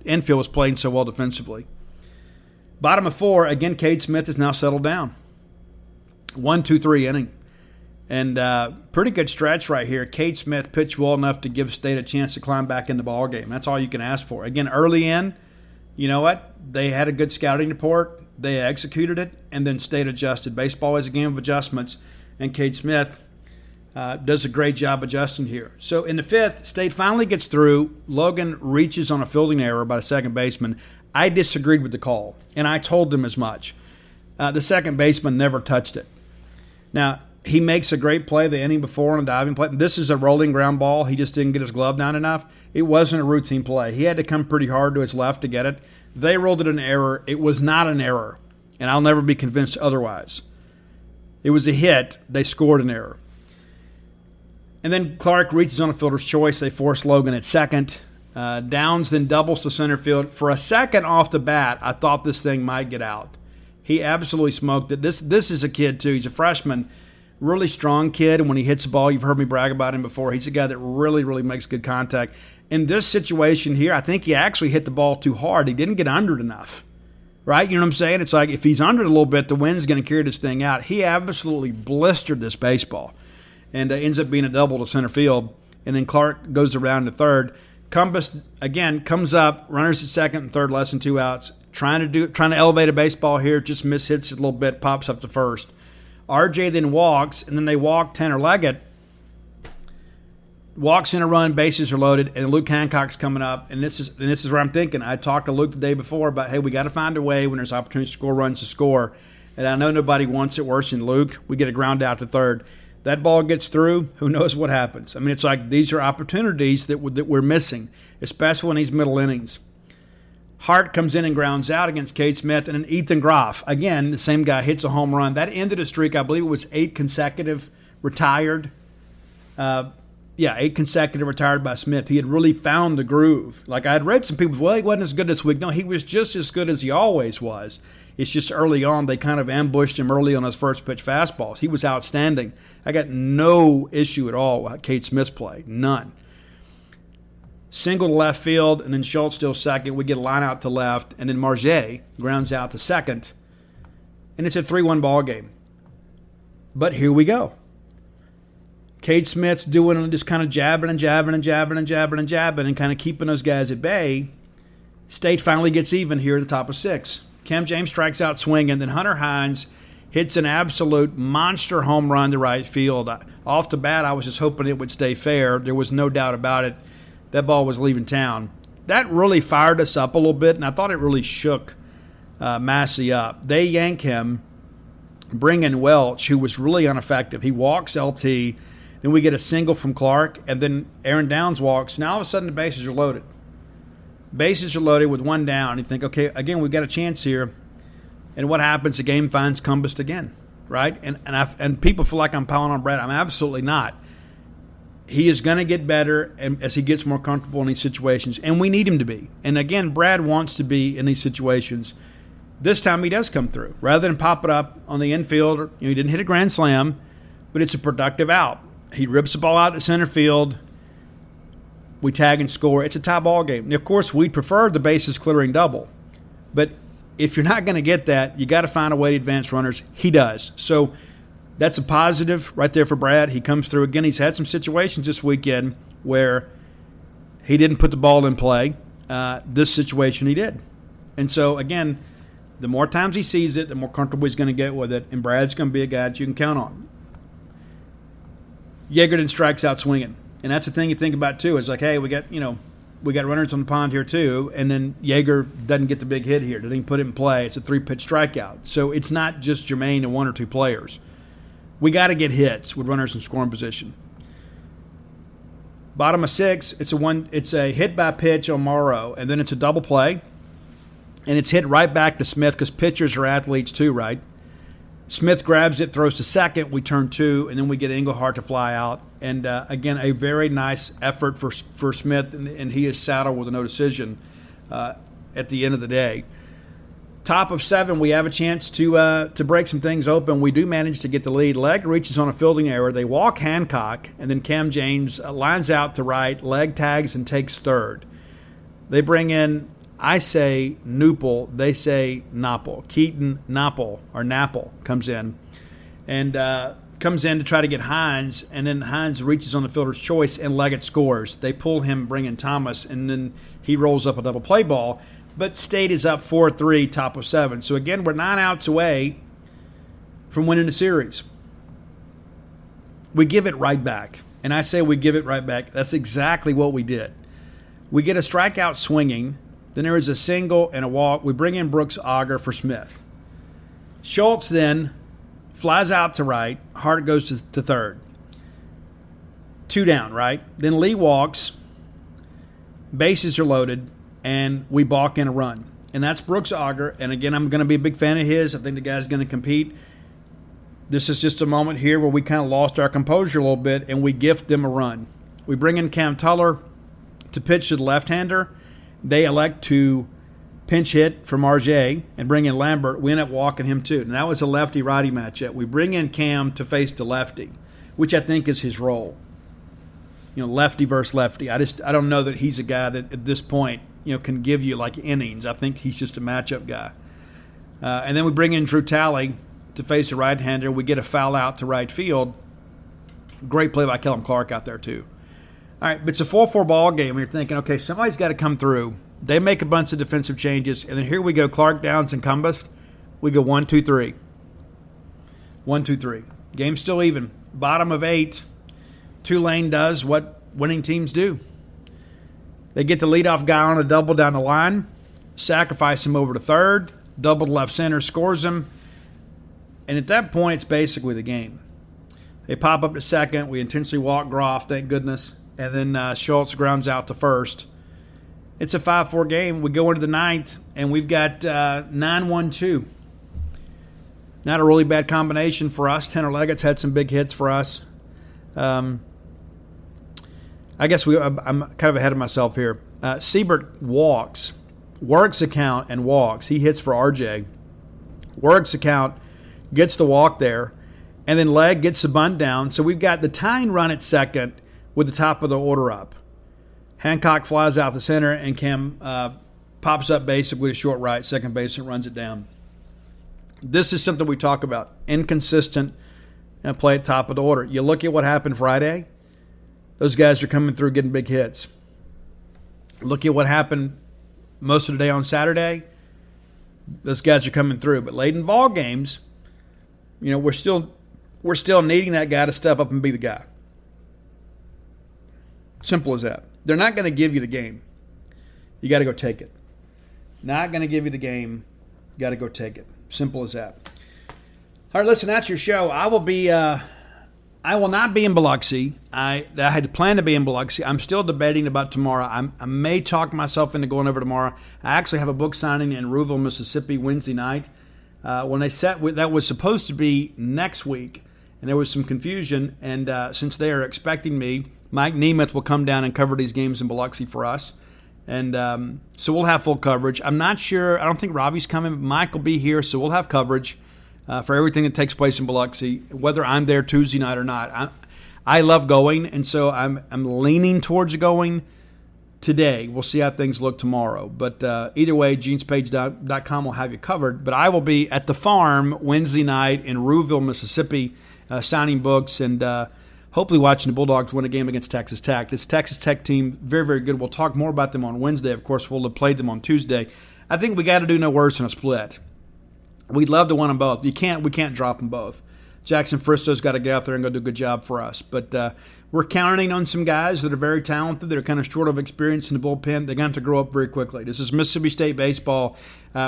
infield was playing so well defensively. Bottom of four, again, Cade Smith has now settled down. 1-2-3 inning. And pretty good stretch right here. Cade Smith pitched well enough to give State a chance to climb back in the ball game. That's all you can ask for. Again, early in, you know what? They had a good scouting report. They executed it, and then State adjusted. Baseball is a game of adjustments, and Cade Smith does a great job adjusting here. So in the fifth, State finally gets through. Logan reaches on a fielding error by the second baseman. I disagreed with the call, and I told them as much. The second baseman never touched it. Now, he makes a great play the inning before on a diving play. This is a rolling ground ball. He just didn't get his glove down enough. It wasn't a routine play. He had to come pretty hard to his left to get it. They rolled it an error. It was not an error, and I'll never be convinced otherwise. It was a hit. They scored an error. And then Clark reaches on a fielder's choice. They force Logan at second. Downs then doubles to center field. For a second off the bat, I thought this thing might get out. He absolutely smoked it. This is a kid, too. He's a freshman. Really strong kid, and when he hits the ball, you've heard me brag about him before. He's a guy that really, really makes good contact. In this situation here, I think he actually hit the ball too hard. He didn't get under it enough, right? You know what I'm saying? It's like if he's under it a little bit, the wind's going to carry this thing out. He absolutely blistered this baseball and ends up being a double to center field. And then Clark goes around to third. Cumbus, again, comes up, runners at second and third, less than 2 outs. Trying to elevate a baseball here, just mishits it a little bit, pops up to first. RJ then walks, and then they walk Tanner Leggett. Walks in a run, bases are loaded, and Luke Hancock's coming up. And this is where I'm thinking. I talked to Luke the day before about, hey, we got to find a way when there's opportunities to score runs to score. And I know nobody wants it worse than Luke. We get a ground out to third. That ball gets through, who knows what happens. I mean, it's like these are opportunities that we're missing, especially in these middle innings. Hart comes in and grounds out against Cade Smith, and then Ethan Groff, again, the same guy, hits a home run. That ended a streak. I believe it was 8 consecutive retired. 8 consecutive retired by Smith. He had really found the groove. Like I had read some people, well, he wasn't as good this week. No, he was just as good as he always was. It's just early on, they kind of ambushed him early on his first pitch fastballs. He was outstanding. I got no issue at all with Cade Smith's play. None. Single to left field, and then Schultz still second. We get a line out to left, and then Marget grounds out to second. And it's a 3-1 ball game. But here we go. Cade Smith's doing just kind of jabbing and kind of keeping those guys at bay. State finally gets even here at the top of 6. Cam James strikes out swinging, then Hunter Hines hits an absolute monster home run to right field. Off the bat, I was just hoping it would stay fair. There was no doubt about it. That ball was leaving town. That really fired us up a little bit, and I thought it really shook Massey up. They yank him, bring in Welch, who was really ineffective. He walks LT, then we get a single from Clark, and then Aaron Downs walks. Now all of a sudden the bases are loaded. Bases are loaded with 1 down. You think, okay, again, we've got a chance here. And what happens? The game finds Cumbest again, right? And people feel like I'm piling on Brad. I'm absolutely not. He is going to get better and as he gets more comfortable in these situations, and we need him to be. And again, Brad wants to be in these situations. This time he does come through. Rather than pop it up on the infield, he didn't hit a grand slam, but it's a productive out. He rips the ball out to center field. We tag and score. It's a tie ball game. And of course, we'd prefer the bases clearing double. But if you're not going to get that, you got to find a way to advance runners. He does. So that's a positive right there for Brad. He comes through again. He's had some situations this weekend where he didn't put the ball in play. This situation he did. And so, again, the more times he sees it, the more comfortable he's going to get with it. And Brad's going to be a guy that you can count on. Yeagerton strikes out swinging. And that's the thing you think about, too. Is like, hey, we got runners on the pond here, too. And then Yeager doesn't get the big hit here. Doesn't even put it in play. It's a 3-pitch strikeout. So it's not just germane to one or two players. We got to get hits with runners in scoring position. Bottom of 6, it's a hit by pitch on Morrow, and then it's a double play. And it's hit right back to Smith because pitchers are athletes too, right? Smith grabs it, throws to second. We turn 2, and then we get Engelhardt to fly out. And, again, a very nice effort for Smith, and he is saddled with a no decision at the end of the day. Top of 7, we have a chance to break some things open. We do manage to get the lead. Legg reaches on a fielding error. They walk Hancock, and then Cam James lines out to right. Legg tags and takes third. They bring in, I say Nupel, they say Napple. Keaton Napple, or Napple, comes in. And comes in to try to get Hines, and then Hines reaches on the fielder's choice, and Leggett scores. They pull him, bring in Thomas, and then he rolls up a double play ball. But State is up 4-3, top of 7. So, again, we're 9 outs away from winning the series. We give it right back. And I say we give it right back. That's exactly what we did. We get a strikeout swinging. Then there is a single and a walk. We bring in Brooks Auger for Smith. Schultz then flies out to right. Hart goes to third. 2 down, right? Then Lee walks. Bases are loaded. And we balk in a run. And that's Brooks Auger. And, again, I'm going to be a big fan of his. I think the guy's going to compete. This is just a moment here where we kind of lost our composure a little bit, and we gift them a run. We bring in Cam Tuller to pitch to the left-hander. They elect to pinch hit from RJ and bring in Lambert. We end up walking him, too. And that was a lefty-righty matchup. We bring in Cam to face the lefty, which I think is his role. Lefty versus lefty. I don't know that he's a guy that at this point – can give you like innings. I think he's just a matchup guy. And then we bring in Drew Talley to face a right-hander. We get a foul out to right field. Great play by Kellum Clark out there too. All right, but it's a 4-4 ball game. You're thinking, okay, somebody's got to come through. They make a bunch of defensive changes, and then here we go, Clark, Downs, and Cumbest. We go 1-2-3. 1-2-3. Game's still even. Bottom of 8, Tulane does what winning teams do. They get the leadoff guy on a double down the line, sacrifice him over to third, double to left center, scores him, and at that point, it's basically the game. They pop up to second. We intentionally walk Groff, thank goodness, and then Schultz grounds out to first. It's a 5-4 game. We go into the 9th, and we've got 9-1-2. Not a really bad combination for us. Tanner Leggett's had some big hits for us. I guess I'm kind of ahead of myself here. Siebert walks, works a count and walks. He hits for RJ. Works a count, gets the walk there, and then Legg gets the bunt down. So we've got the tying run at second with the top of the order up. Hancock flies out the center, and Cam pops up basically to short right, second base, and runs it down. This is something we talk about, inconsistent and play at top of the order. You look at what happened Friday. Those guys are coming through getting big hits. Look at what happened most of the day on Saturday. Those guys are coming through. But late in ball games, we're still needing that guy to step up and be the guy. Simple as that. They're not going to give you the game. You got to go take it. Not going to give you the game. You got to go take it. Simple as that. All right, listen, that's your show. I will not be in Biloxi. I had planned to be in Biloxi. I'm still debating about tomorrow. I may talk myself into going over tomorrow. I actually have a book signing in Rouville, Mississippi, Wednesday night. when they set that was supposed to be next week, and there was some confusion. And since they are expecting me, Mike Nemeth will come down and cover these games in Biloxi for us. And so we'll have full coverage. I'm not sure. I don't think Robbie's coming, but Mike will be here, so we'll have coverage for everything that takes place in Biloxi, whether I'm there Tuesday night or not. I love going, and so I'm leaning towards going today. We'll see how things look tomorrow. But either way, genespage.com will have you covered. But I will be at the farm Wednesday night in Rouville, Mississippi, signing books and hopefully watching the Bulldogs win a game against Texas Tech. This Texas Tech team, very, very good. We'll talk more about them on Wednesday. Of course, we'll have played them on Tuesday. I think we got to do no worse than a split. We'd love to win them both. We can't drop them both. Jackson Fristo's got to get out there and go do a good job for us. But we're counting on some guys that are very talented. They're kind of short of experience in the bullpen. They're going to have to grow up very quickly. This is Mississippi State baseball.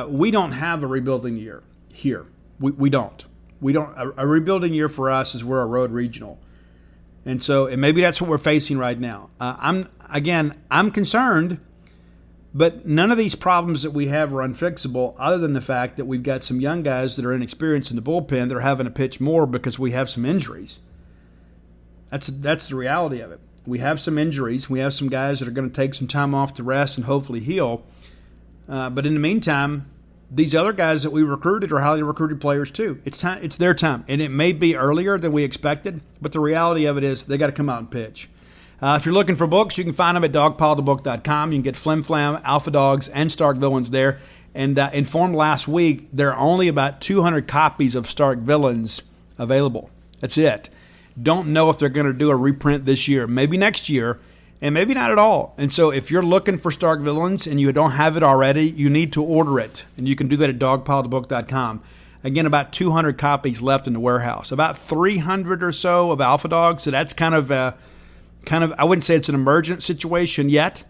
We don't have a rebuilding year here. We don't. A rebuilding year for us is we're a road regional. And maybe that's what we're facing right now. I'm concerned, but none of these problems that we have are unfixable other than the fact that we've got some young guys that are inexperienced in the bullpen that are having to pitch more because we have some injuries. That's the reality of it. We have some injuries. We have some guys that are going to take some time off to rest and hopefully heal. But in the meantime, these other guys that we recruited are highly recruited players too. It's time. It's their time, and it may be earlier than we expected. But the reality of it is they got to come out and pitch. If you're looking for books, you can find them at dogpilethebook.com. You can get Flim Flam, Alpha Dogs, and Stark Villains there. And informed last week, there are only about 200 copies of Stark Villains available. That's it. Don't know if they're going to do a reprint this year. Maybe next year. And maybe not at all. And so if you're looking for Stark Villains and you don't have it already, you need to order it. And you can do that at dogpilethebook.com. Again, about 200 copies left in the warehouse. About 300 or so of Alpha Dogs. So that's kind of I wouldn't say it's an emergent situation yet.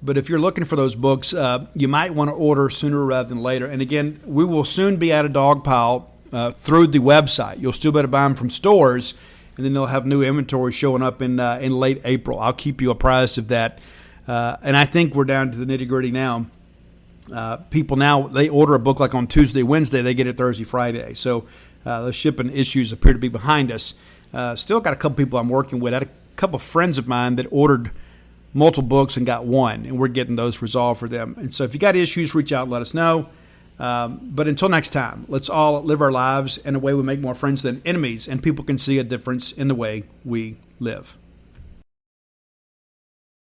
But if you're looking for those books, you might want to order sooner rather than later. And again, we will soon be at a Dogpile through the website. You'll still be able to buy them from stores. And then they'll have new inventory showing up in late April. I'll keep you apprised of that. And I think we're down to the nitty-gritty now. People now, they order a book like on Tuesday, Wednesday. They get it Thursday, Friday. So the shipping issues appear to be behind us. Still got a couple people I'm working with. I had a couple of friends of mine that ordered multiple books and got one. And we're getting those resolved for them. And so if you got issues, reach out and let us know. But until next time, let's all live our lives in a way we make more friends than enemies, and people can see a difference in the way we live.